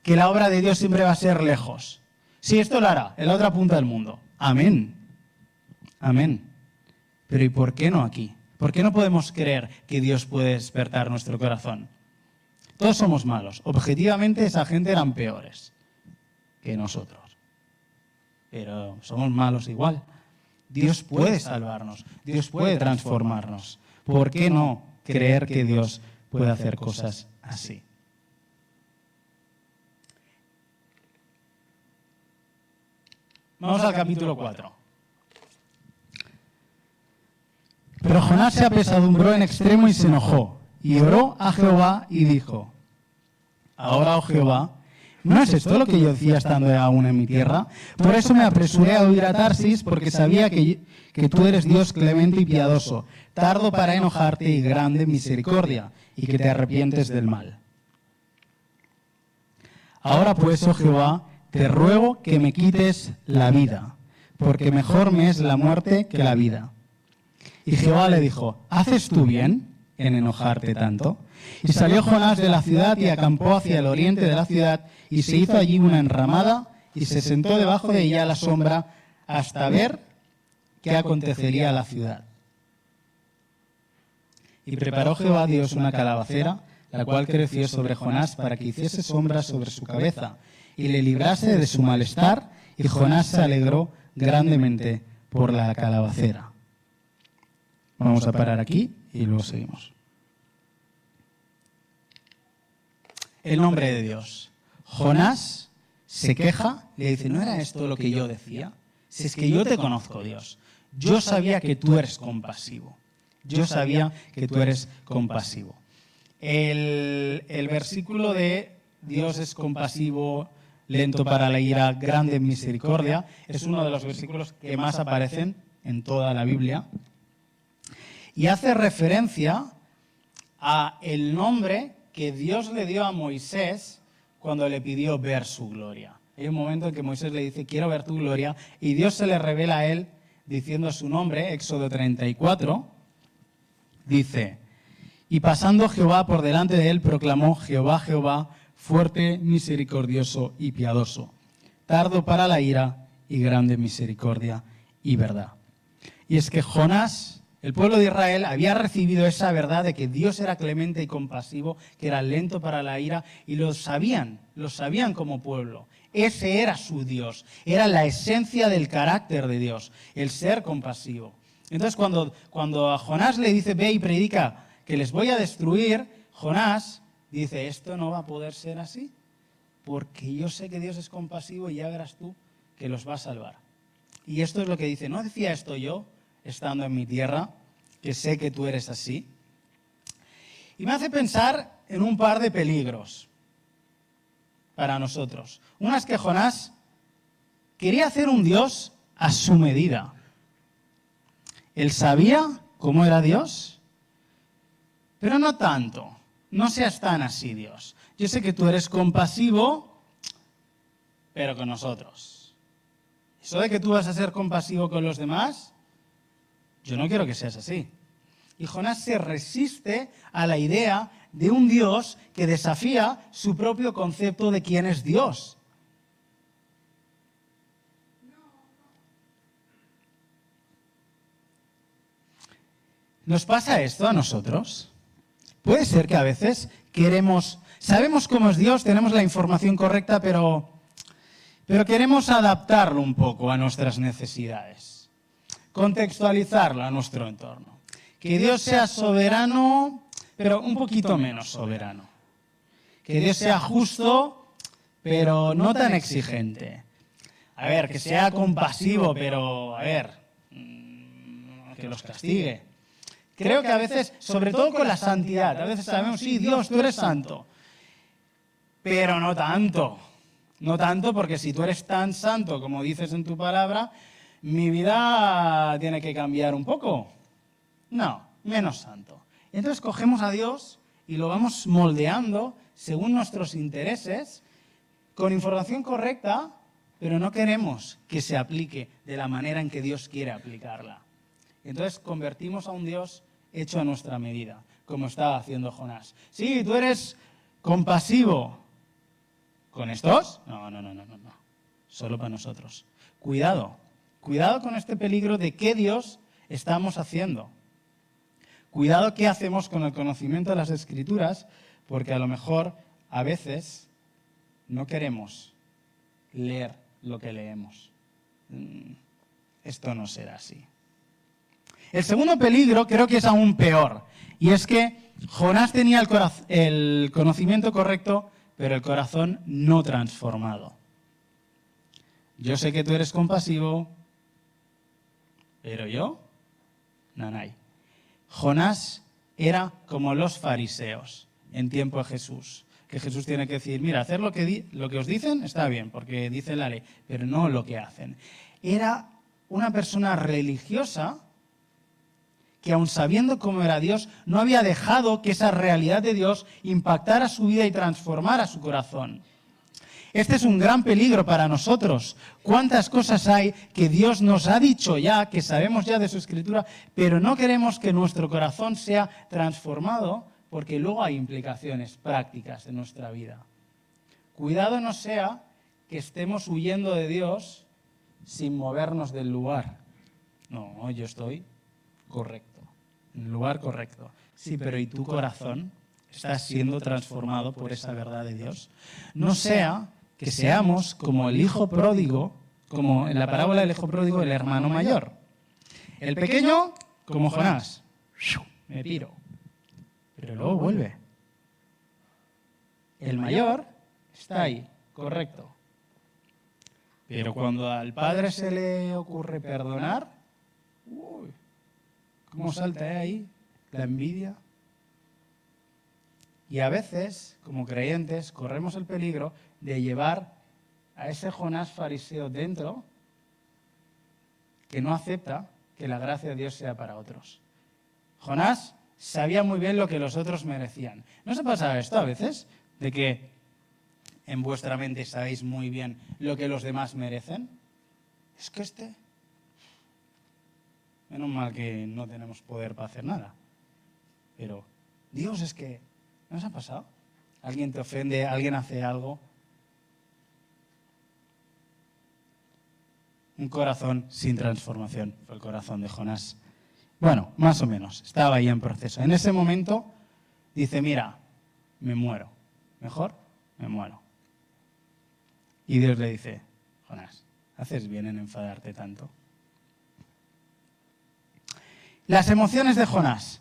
que la obra de Dios siempre va a ser lejos. Sí, esto lo hará, en la otra punta del mundo. Amén. Amén. Pero ¿y por qué no aquí? ¿Por qué no podemos creer que Dios puede despertar nuestro corazón? Todos somos malos. Objetivamente esa gente eran peores que nosotros. Pero somos malos igual. Dios puede salvarnos. Dios puede transformarnos. ¿Por qué no creer que Dios puede hacer cosas así? Vamos al capítulo 4. Pero Jonás se apesadumbró en extremo y se enojó, y oró a Jehová y dijo: Ahora, oh Jehová, ¿no es esto lo que yo decía estando aún en mi tierra? Por eso me apresuré a huir a Tarsis, porque sabía que tú eres Dios clemente y piadoso, tardo para enojarte y grande en misericordia, y que te arrepientes del mal. Ahora pues, oh Jehová, te ruego que me quites la vida, porque mejor me es la muerte que la vida. Y Jehová le dijo: ¿haces tú bien en enojarte tanto? Y salió Jonás de la ciudad y acampó hacia el oriente de la ciudad, y se hizo allí una enramada, y se sentó debajo de ella a la sombra, hasta ver qué acontecería a la ciudad. Y preparó Jehová Dios una calabacera, la cual creció sobre Jonás para que hiciese sombra sobre su cabeza, y le librase de su malestar, y Jonás se alegró grandemente por la calabacera. Vamos a parar aquí y luego seguimos. El nombre de Dios. Jonás se queja, le dice: ¿no era esto lo que yo decía? Si es que yo te conozco, Dios. Yo sabía que tú eres compasivo. Yo sabía que tú eres compasivo. El versículo de Dios es compasivo, lento para la ira, grande en misericordia, es uno de los versículos que más aparecen en toda la Biblia. Y hace referencia a el nombre que Dios le dio a Moisés cuando le pidió ver su gloria. Hay un momento en que Moisés le dice: quiero ver tu gloria, y Dios se le revela a él diciendo su nombre. Éxodo 34 dice: y pasando Jehová por delante de él, proclamó: Jehová, Jehová, fuerte, misericordioso y piadoso, tardo para la ira y grande misericordia y verdad. Y es que Jonás, el pueblo de Israel, había recibido esa verdad de que Dios era clemente y compasivo, que era lento para la ira, y lo sabían como pueblo. Ese era su Dios, era la esencia del carácter de Dios, el ser compasivo. Entonces cuando a Jonás le dice: ve y predica que les voy a destruir, Jonás dice: esto no va a poder ser así, porque yo sé que Dios es compasivo y ya verás tú que los va a salvar. Y esto es lo que dice: ¿no decía esto yo estando en mi tierra, que sé que tú eres así? Y me hace pensar en un par de peligros para nosotros. Una es que Jonás quería hacer un Dios a su medida. Él sabía cómo era Dios, pero no tanto. No seas tan así, Dios. Yo sé que tú eres compasivo, pero con nosotros. Eso de que tú vas a ser compasivo con los demás, yo no quiero que seas así. Y Jonás se resiste a la idea de un Dios que desafía su propio concepto de quién es Dios. ¿Nos pasa esto a nosotros? Puede ser que a veces sabemos cómo es Dios, tenemos la información correcta, pero queremos adaptarlo un poco a nuestras necesidades, contextualizarlo a nuestro entorno. Que Dios sea soberano, pero un poquito menos soberano. Que Dios sea justo, pero no tan exigente. A ver, que sea compasivo, pero, que los castigue. Creo que a veces, sobre todo con la santidad, a veces sabemos: sí, Dios, tú eres santo. Pero no tanto. No tanto, porque si tú eres tan santo como dices en tu palabra, mi vida tiene que cambiar un poco. No, menos santo. Y entonces cogemos a Dios y lo vamos moldeando según nuestros intereses, con información correcta, pero no queremos que se aplique de la manera en que Dios quiere aplicarla. Entonces convertimos a un Dios hecho a nuestra medida, como estaba haciendo Jonás. Sí, tú eres compasivo. ¿Con estos? No. Solo para nosotros. Cuidado con este peligro de qué Dios estamos haciendo. Cuidado qué hacemos con el conocimiento de las Escrituras, porque a lo mejor a veces no queremos leer lo que leemos. Esto no será así. El segundo peligro creo que es aún peor, y es que Jonás tenía el conocimiento correcto, pero el corazón no transformado. Yo sé que tú eres compasivo, pero yo, nanay. Jonás era como los fariseos en tiempo de Jesús, que Jesús tiene que decir, mira, hacer lo que os dicen está bien, porque dice la ley, pero no lo que hacen. Era una persona religiosa que aun sabiendo cómo era Dios, no había dejado que esa realidad de Dios impactara su vida y transformara su corazón. Este es un gran peligro para nosotros. ¿Cuántas cosas hay que Dios nos ha dicho ya, que sabemos ya de su Escritura, pero no queremos que nuestro corazón sea transformado porque luego hay implicaciones prácticas en nuestra vida? Cuidado no sea que estemos huyendo de Dios sin movernos del lugar. No, yo estoy correcto, en el lugar correcto. Sí, pero ¿y tu corazón está siendo transformado por esa verdad de Dios? No sea que seamos como el hijo pródigo, como en la parábola del hijo pródigo, el hermano mayor. El pequeño, como Jonás, me piro, pero luego vuelve. El mayor está ahí, correcto. Pero cuando al padre se le ocurre perdonar, ¿cómo salta ahí la envidia? Y a veces, como creyentes, corremos el peligro de llevar a ese Jonás fariseo dentro que no acepta que la gracia de Dios sea para otros. Jonás sabía muy bien lo que los otros merecían. ¿No se pasa esto a veces? De que en vuestra mente sabéis muy bien lo que los demás merecen. Es que menos mal que no tenemos poder para hacer nada. Pero Dios, es que ¿no os ha pasado? Alguien te ofende, alguien hace algo. Un corazón sin transformación fue el corazón de Jonás. Bueno, más o menos, estaba ahí en proceso. En ese momento dice, mira, me muero. Mejor me muero. Y Dios le dice, Jonás, ¿haces bien en enfadarte tanto? Las emociones de Jonás.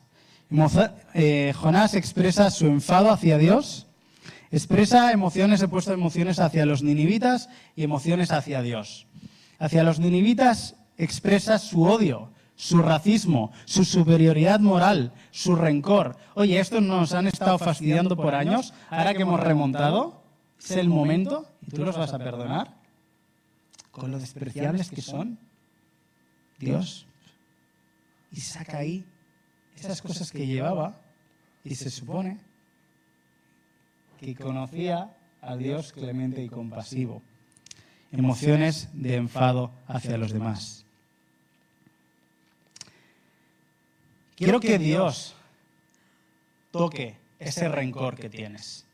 Jonás expresa su enfado hacia Dios, expresa emociones, he puesto emociones hacia los ninivitas y emociones hacia Dios. Hacia los ninivitas expresa su odio, su racismo, su superioridad moral, su rencor. Oye, estos nos han estado fastidiando por años, ahora que hemos remontado, es el momento y tú los vas a perdonar con lo despreciables que son. Dios, y saca ahí esas cosas que llevaba y se supone que conocía a Dios clemente y compasivo. Emociones de enfado hacia los demás. Quiero que Dios toque ese rencor que tienes.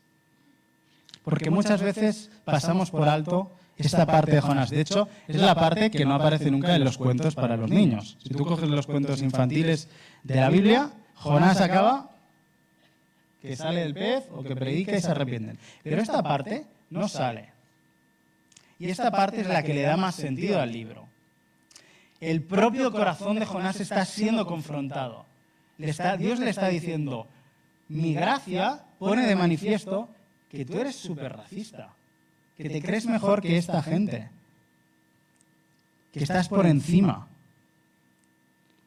Porque muchas veces pasamos por alto esta parte de Jonás. De hecho, es la parte que no aparece nunca en los cuentos para los niños. Si tú coges los cuentos infantiles de la Biblia, Jonás acaba que sale del pez o que predica y se arrepienten. Pero esta parte no sale. Y esta parte es la que le da más sentido al libro. El propio corazón de Jonás está siendo confrontado. Dios le está diciendo, mi gracia pone de manifiesto que tú eres súper racista, que te crees mejor que esta gente, que estás por encima,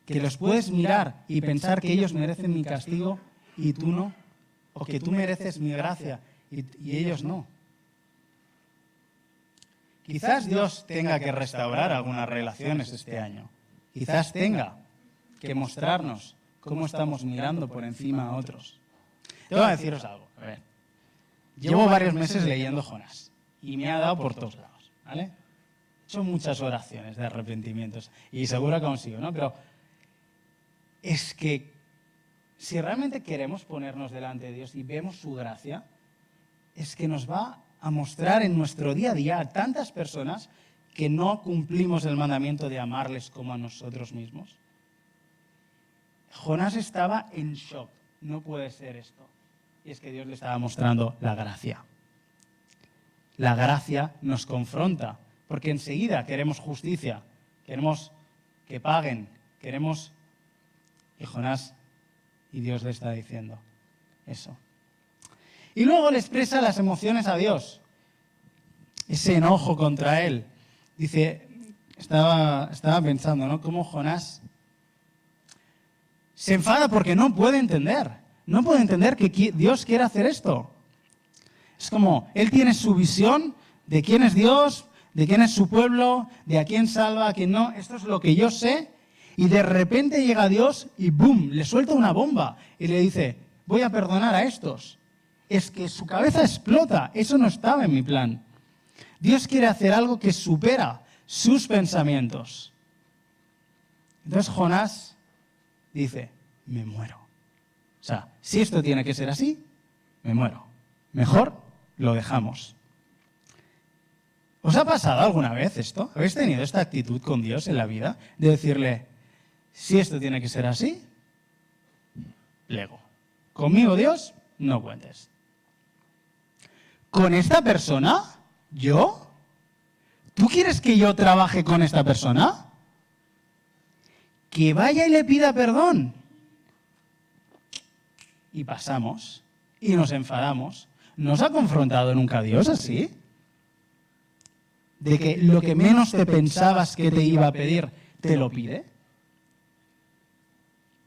que los puedes mirar y pensar que ellos merecen mi castigo y tú no, o que tú mereces mi gracia y ellos no. Quizás Dios tenga que restaurar algunas relaciones este año. Quizás tenga que mostrarnos cómo estamos mirando por encima a otros. Tengo que deciros algo. A ver, llevo varios meses leyendo Jonás y me ha dado por todos lados, ¿vale? He hecho muchas oraciones de arrepentimientos y seguro que consigo, ¿no? Pero es que si realmente queremos ponernos delante de Dios y vemos su gracia, es que nos va a mostrar en nuestro día a día a tantas personas que no cumplimos el mandamiento de amarles como a nosotros mismos. Jonás estaba en shock. No puede ser esto. Y es que Dios le estaba mostrando la gracia. La gracia nos confronta, porque enseguida queremos justicia, queremos que paguen, queremos... Y Jonás, y Dios le está diciendo eso. Y luego le expresa las emociones a Dios, ese enojo contra él. Dice, estaba pensando, ¿no? Cómo Jonás se enfada porque no puede entender que Dios quiere hacer esto. Es como, él tiene su visión de quién es Dios, de quién es su pueblo, de a quién salva, a quién no. Esto es lo que yo sé. Y de repente llega Dios y ¡boom!, le suelta una bomba y le dice, voy a perdonar a estos. Es que su cabeza explota. Eso no estaba en mi plan. Dios quiere hacer algo que supera sus pensamientos. Entonces Jonás dice, me muero. O sea, si esto tiene que ser así, me muero. Mejor lo dejamos. ¿Os ha pasado alguna vez esto? ¿Habéis tenido esta actitud con Dios en la vida? De decirle, si esto tiene que ser así, lego. Conmigo, Dios, no cuentes. ¿Con esta persona? ¿Yo? ¿Tú quieres que yo trabaje con esta persona? Que vaya y le pida perdón. Y pasamos, y nos enfadamos. ¿No os ha confrontado nunca Dios así? De que lo que menos te pensabas que te iba a pedir, te lo pide.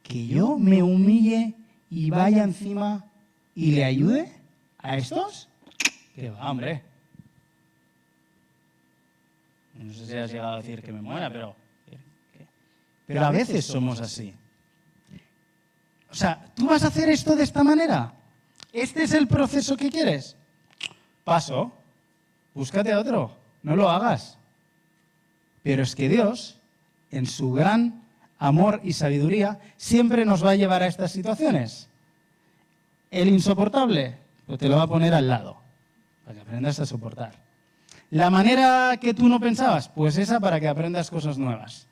Que yo me humille y vaya encima y le ayude a estos. Que va, hombre. No sé si has llegado a decir que me muera, pero a veces somos así. O sea, ¿tú vas a hacer esto de esta manera? ¿Este es el proceso que quieres? Paso. Búscate otro. No lo hagas. Pero es que Dios, en su gran amor y sabiduría, siempre nos va a llevar a estas situaciones. El insoportable, pues te lo va a poner al lado, para que aprendas a soportar. La manera que tú no pensabas, pues esa para que aprendas cosas nuevas.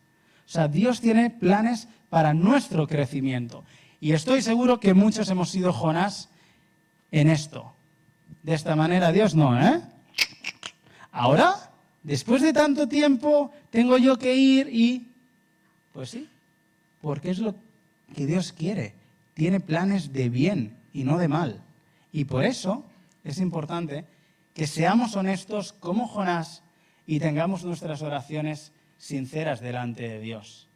O sea, Dios tiene planes para nuestro crecimiento. Y estoy seguro que muchos hemos sido Jonás en esto. De esta manera Dios no, ¿eh? Ahora, después de tanto tiempo, tengo yo que ir y... Pues sí, porque es lo que Dios quiere. Tiene planes de bien y no de mal. Y por eso es importante que seamos honestos como Jonás y tengamos nuestras oraciones sinceras delante de Dios.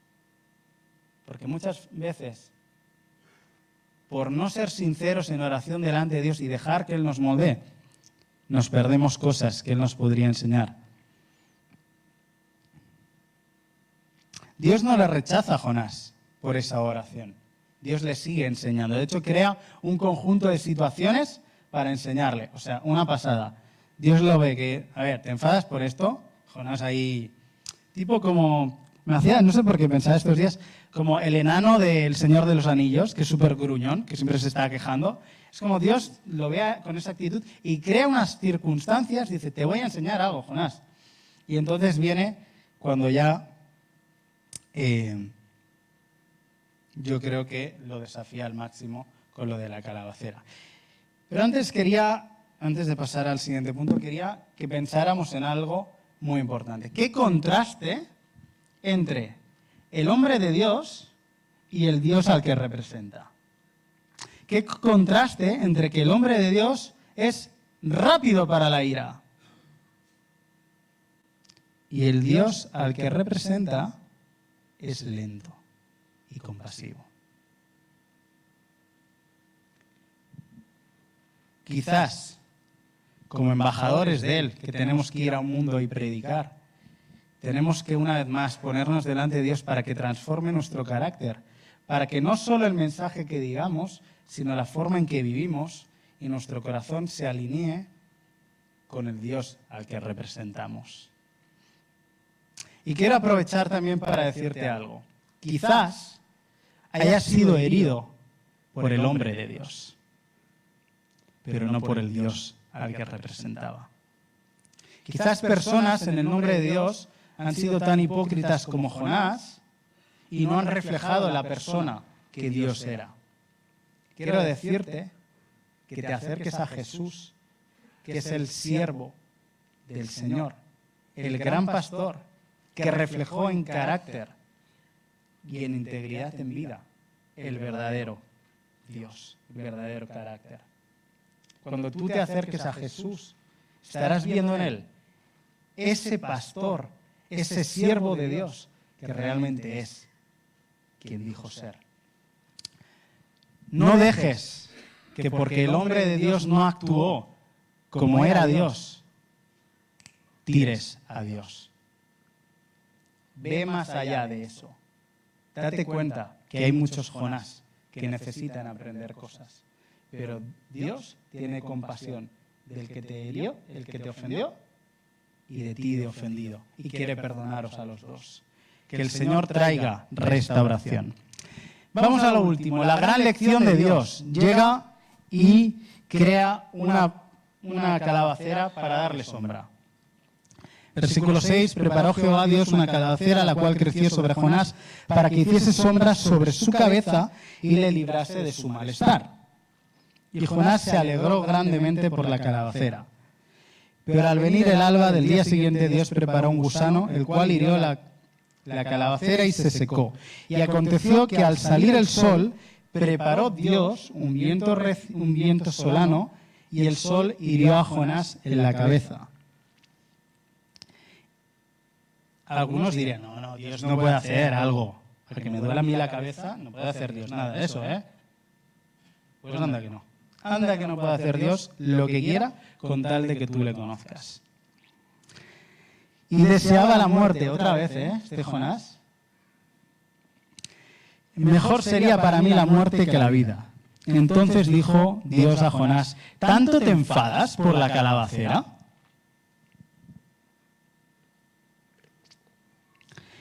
Porque muchas veces, por no ser sinceros en oración delante de Dios y dejar que Él nos moldee, nos perdemos cosas que Él nos podría enseñar. Dios no le rechaza a Jonás por esa oración. Dios le sigue enseñando. De hecho, crea un conjunto de situaciones para enseñarle. O sea, una pasada. Dios lo ve que, a ver, ¿te enfadas por esto? Jonás ahí, tipo como, me hacía, no sé por qué pensaba estos días, como el enano del Señor de los Anillos, que es súper gruñón, que siempre se está quejando. Es como Dios lo vea con esa actitud y crea unas circunstancias, dice, te voy a enseñar algo, Jonás. Y entonces viene cuando ya, yo creo que lo desafía al máximo con lo de la calabacera. Pero antes de pasar al siguiente punto, quería que pensáramos en algo muy importante. ¿Qué contraste entre el hombre de Dios y el Dios al que representa? ¿Qué contraste entre que el hombre de Dios es rápido para la ira y el Dios al que representa es lento y compasivo? Quizás, como embajadores de Él, que tenemos que ir a un mundo y predicar, tenemos que una vez más ponernos delante de Dios para que transforme nuestro carácter, para que no solo el mensaje que digamos, sino la forma en que vivimos y nuestro corazón se alinee con el Dios al que representamos. Y quiero aprovechar también para decirte algo. Quizás haya sido herido por el hombre de Dios, pero no por el Dios al que representaba. Quizás personas en el nombre de Dios han sido tan hipócritas como Jonás y no han reflejado la persona que Dios era. Quiero decirte que te acerques a Jesús, que es el siervo del Señor, el gran pastor, que reflejó en carácter y en integridad en vida el verdadero Dios, el verdadero carácter. Cuando tú te acerques a Jesús, estarás viendo en Él ese pastor, ese siervo de Dios, que realmente es quien dijo ser. No dejes que porque el hombre de Dios no actuó como era Dios, tires a Dios. Ve más allá de eso. Date cuenta que hay muchos Jonás que necesitan aprender cosas. Pero Dios tiene compasión del que te hirió, el que te ofendió, y de ti de ofendido. Y quiere perdonaros a los dos. Que el Señor traiga restauración. Vamos a lo último. La gran lección de Dios. Llega y crea una calabacera para darle sombra. Versículo 6, preparó Jehová Dios una calabacera, la cual creció sobre Jonás, para que hiciese sombra sobre su cabeza y le librase de su malestar. Y Jonás se alegró grandemente por la calabacera. Pero al venir el alba del día siguiente, Dios preparó un gusano, el cual hirió la calabacera y se secó. Y aconteció que al salir el sol, preparó Dios un viento solano, y el sol hirió a Jonás en la cabeza. Algunos dirían, no, Dios no puede hacer algo. Para que me duela a mí la cabeza, no puede hacer Dios nada de eso, ¿eh? Pues anda que no. Anda que no puede hacer Dios lo que quiera con tal de que tú le conozcas. Y deseaba la muerte otra vez, este Jonás. Mejor sería para mí la muerte que la vida. Entonces dijo Dios a Jonás, ¿tanto te enfadas por la calabacera?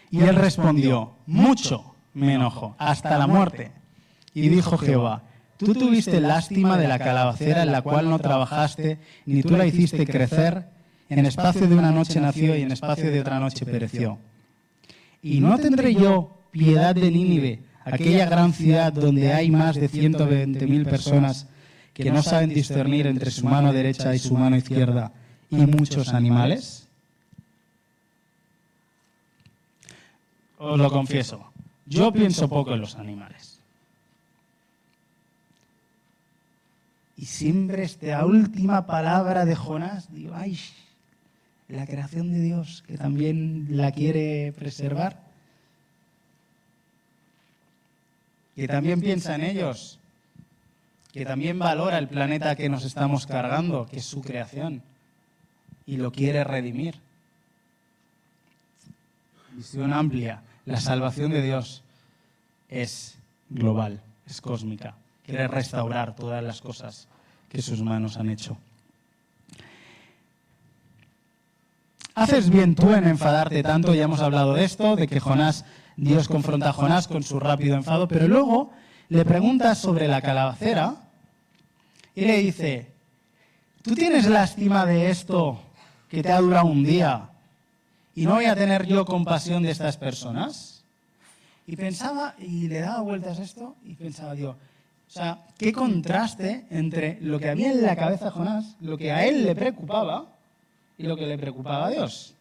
Y él respondió, mucho me enojo, hasta la muerte. Y dijo Jehová, tú tuviste lástima de la calabacera en la cual no trabajaste, ni tú la hiciste crecer. En espacio de una noche nació y en espacio de otra noche pereció. Y no tendré yo piedad de Nínive, aquella gran ciudad donde hay más de 120.000 personas que no saben discernir entre su mano derecha y su mano izquierda, y muchos animales. Os lo confieso, yo pienso poco en los animales. Y siempre esta última palabra de Jonás, digo, ay, la creación de Dios, que también la quiere preservar, que también piensa en ellos, que también valora el planeta que nos estamos cargando, que es su creación, y lo quiere redimir. Visión amplia. La salvación de Dios es global, es cósmica. Quiere restaurar todas las cosas que sus manos han hecho. Haces bien tú en enfadarte tanto, ya hemos hablado de esto, de que Dios confronta a Jonás con su rápido enfado, pero luego le pregunta sobre la calabacera y le dice, ¿tú tienes lástima de esto que te ha durado un día y no voy a tener yo compasión de estas personas? Y pensaba, y le daba vueltas a esto, y pensaba, Dios, o sea, qué contraste entre lo que había en la cabeza de Jonás, lo que a él le preocupaba y lo que le preocupaba a Dios.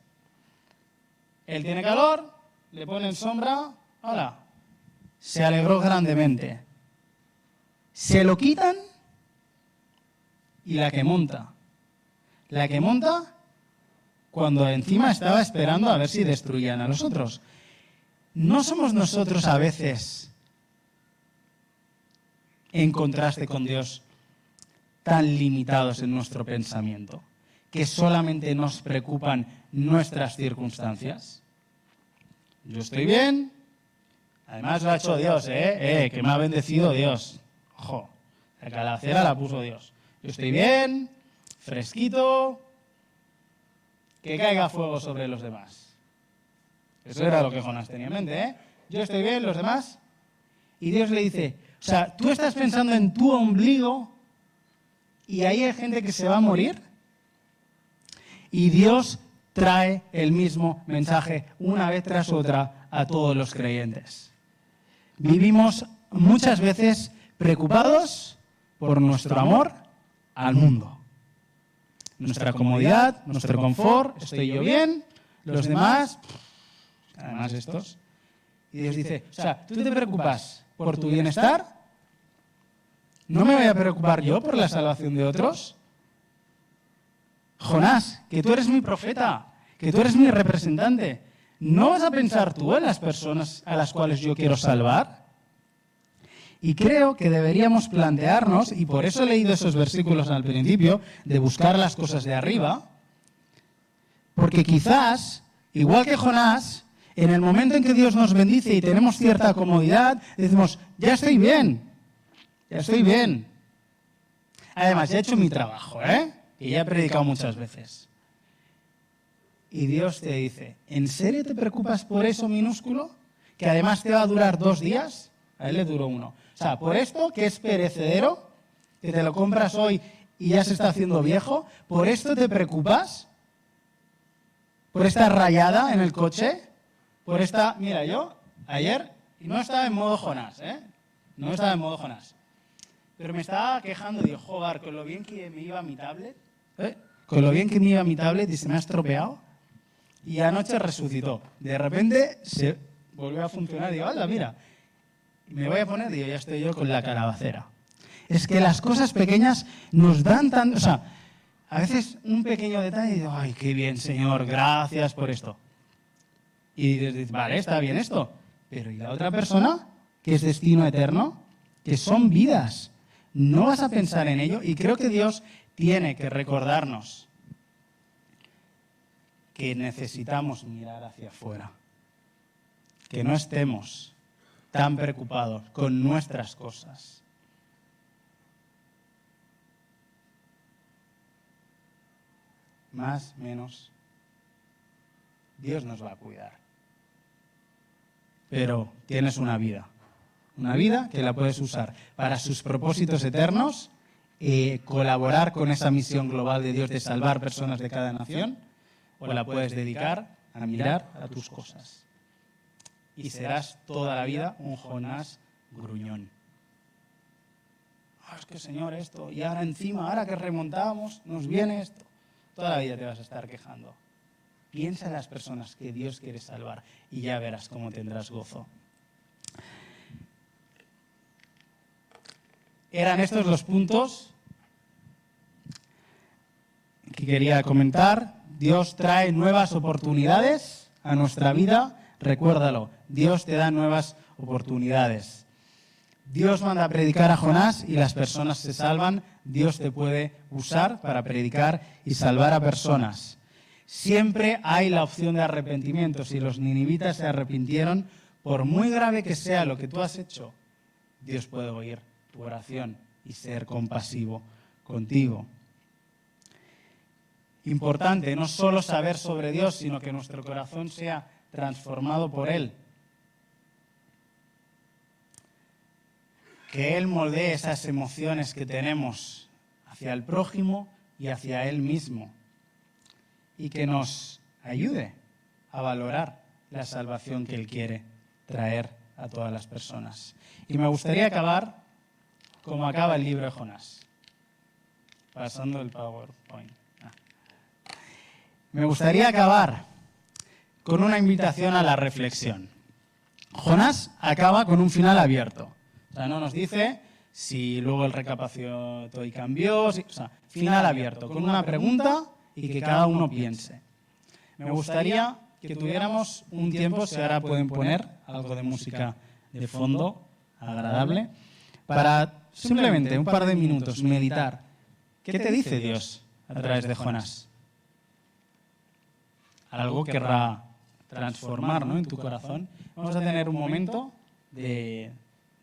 Él tiene calor, le ponen sombra, ¡hala! Se alegró grandemente. Se lo quitan y la que monta. La que monta cuando encima estaba esperando a ver si destruían a los otros. ¿No somos nosotros a veces, en contraste con Dios, tan limitados en nuestro pensamiento, que solamente nos preocupan nuestras circunstancias? Yo estoy bien, además lo ha hecho Dios, que me ha bendecido Dios. Ojo, la calabacera la puso Dios. Yo estoy bien, fresquito, que caiga fuego sobre los demás. Eso era lo que Jonás tenía en mente, Yo estoy bien, los demás. Y Dios le dice, o sea, tú estás pensando en tu ombligo y ahí hay gente que se va a morir. Y Dios trae el mismo mensaje una vez tras otra a todos los creyentes. Vivimos muchas veces preocupados por nuestro amor al mundo. Nuestra comodidad, nuestro confort, estoy yo bien, los demás, además estos. Y Dios dice, o sea, ¿tú te preocupas por tu bienestar? ¿No me voy a preocupar yo por la salvación de otros? Jonás, que tú eres mi profeta, que tú eres mi representante, ¿no vas a pensar tú en las personas a las cuales yo quiero salvar? Y creo que deberíamos plantearnos, y por eso he leído esos versículos al principio, de buscar las cosas de arriba, porque quizás, igual que Jonás, en el momento en que Dios nos bendice y tenemos cierta comodidad, decimos, ya estoy bien, ya estoy bien. Además, ya he hecho mi trabajo, y ya he predicado muchas veces. Y Dios te dice, ¿en serio te preocupas por eso minúsculo? Que además te va a durar 2 días. A él le duró 1. O sea, por esto que es perecedero, que te lo compras hoy y ya se está haciendo viejo, ¿por esto te preocupas? ¿Por esta rayada en el coche? Por esta... Mira, yo ayer no estaba en modo Jonás, No estaba en modo Jonás. Pero me estaba quejando, digo, joder, con lo bien que me iba mi tablet, y se me ha estropeado. Y anoche resucitó. De repente se volvió a funcionar. Digo, ¡hala, mira! Y me voy a poner, digo, ya estoy yo con la calabacera. Es que las cosas pequeñas nos dan tanto... O sea, a veces un pequeño detalle y digo, ¡ay, qué bien, Señor! Gracias por esto. Y dices, vale, está bien esto. Pero ¿y la otra persona? Que es destino eterno. Que son vidas. No vas a pensar en ello. Y creo que Dios tiene que recordarnos que necesitamos mirar hacia afuera. Que no estemos tan preocupados con nuestras cosas. Más, menos, Dios nos va a cuidar. Pero tienes una vida que la puedes usar para sus propósitos eternos, colaborar con esa misión global de Dios de salvar personas de cada nación, o la puedes dedicar a mirar a tus cosas. Y serás toda la vida un Jonás gruñón. Es que Señor esto, y ahora encima, ahora que remontamos, nos viene esto. Toda la vida te vas a estar quejando. Piensa en las personas que Dios quiere salvar y ya verás cómo tendrás gozo. Eran estos los puntos que quería comentar. Dios trae nuevas oportunidades a nuestra vida. Recuérdalo, Dios te da nuevas oportunidades. Dios manda a predicar a Jonás y las personas se salvan. Dios te puede usar para predicar y salvar a personas. Siempre hay la opción de arrepentimiento. Si los ninivitas se arrepintieron, por muy grave que sea lo que tú has hecho, Dios puede oír tu oración y ser compasivo contigo. Importante, no solo saber sobre Dios, sino que nuestro corazón sea transformado por Él. Que Él moldee esas emociones que tenemos hacia el prójimo y hacia Él mismo. Y que nos ayude a valorar la salvación que Él quiere traer a todas las personas. Y me gustaría acabar como acaba el libro de Jonás. Pasando el PowerPoint. Me gustaría acabar con una invitación a la reflexión. Jonás acaba con un final abierto. O sea, no nos dice si luego el recapacitó y cambió. O sea, final abierto, con una pregunta y que cada uno piense. Me gustaría que tuviéramos un tiempo, si ahora pueden poner algo de música de fondo agradable, para simplemente un par de minutos meditar. ¿Qué te dice Dios a través de Jonás? Algo querrá transformar, ¿no?, en tu corazón. Vamos a tener un momento de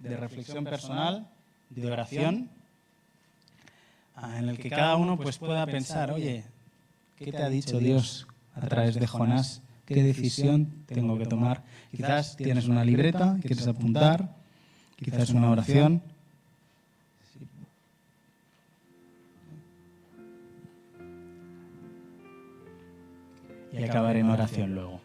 reflexión personal, de oración, en el que cada uno pues pueda pensar, oye, ¿qué te ha dicho Dios a través de Jonás? ¿Qué decisión tengo que tomar? Quizás tienes una libreta, quieres apuntar, quizás una oración. Y acabaré en oración luego.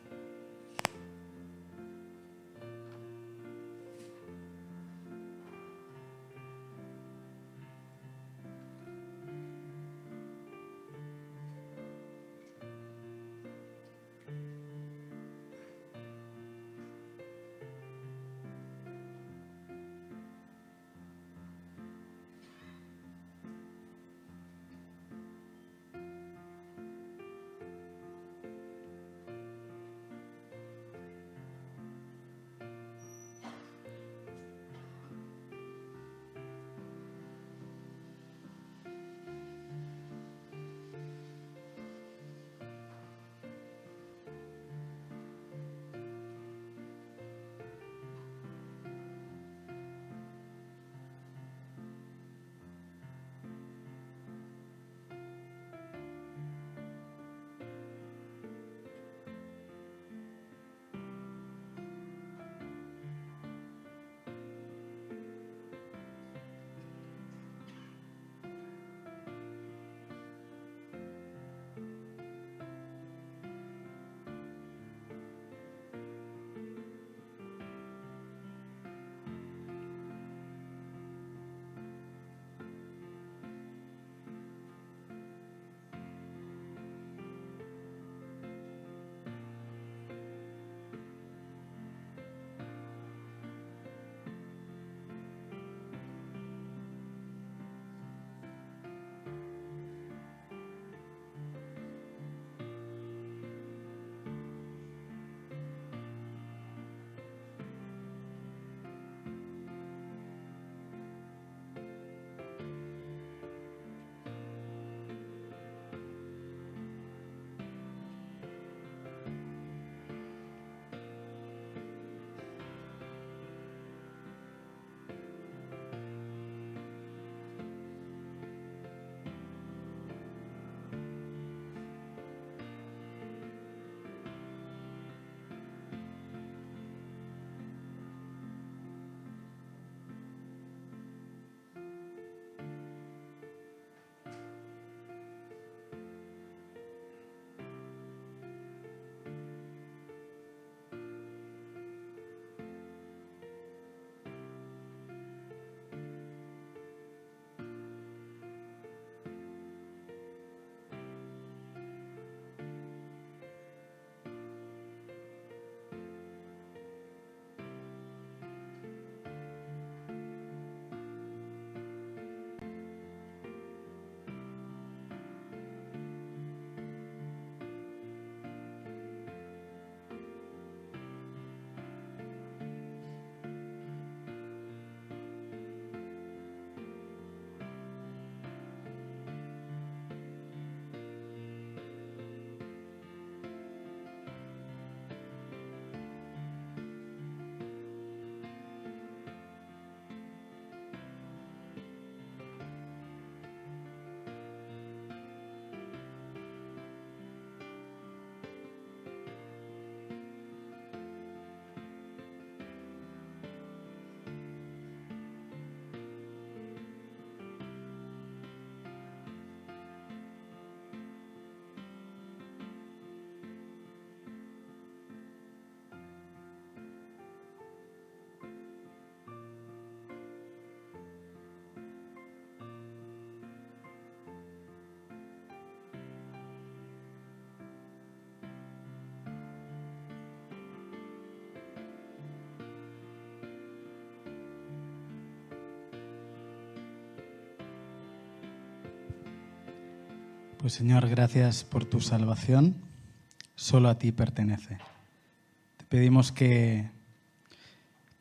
Pues Señor, gracias por tu salvación. Solo a ti pertenece. Te pedimos que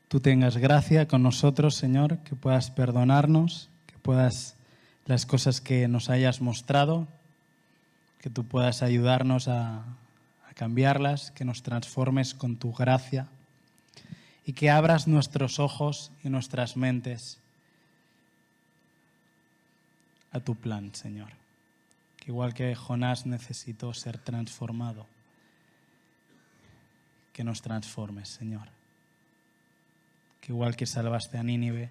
tú tengas gracia con nosotros, Señor, que puedas perdonarnos, que puedas las cosas que nos hayas mostrado, que tú puedas ayudarnos a cambiarlas, que nos transformes con tu gracia y que abras nuestros ojos y nuestras mentes a tu plan, Señor. Que igual que Jonás necesitó ser transformado, que nos transformes, Señor. que igual que salvaste a Nínive,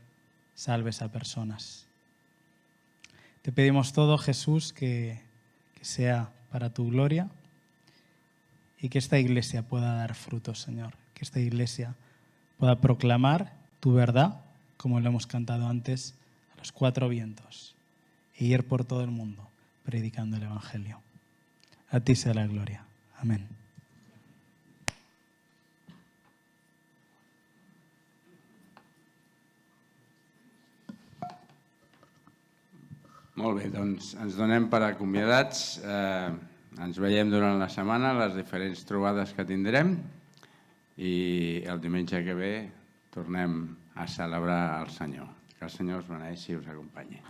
salves a personas. Te pedimos todo, Jesús, que sea para tu gloria y que esta iglesia pueda dar frutos, Señor. Que esta iglesia pueda proclamar tu verdad, como lo hemos cantado antes, a los cuatro vientos e ir por todo el mundo predicando el Evangelio. A ti sea la gloria. Amén. Molt bé, doncs ens donem per acomiadats. Ens veiem durant la setmana, les diferents trobades que tindrem, i el diumenge que ve tornem a celebrar el Senyor. Que el Senyor us beneixi i us acompanyi.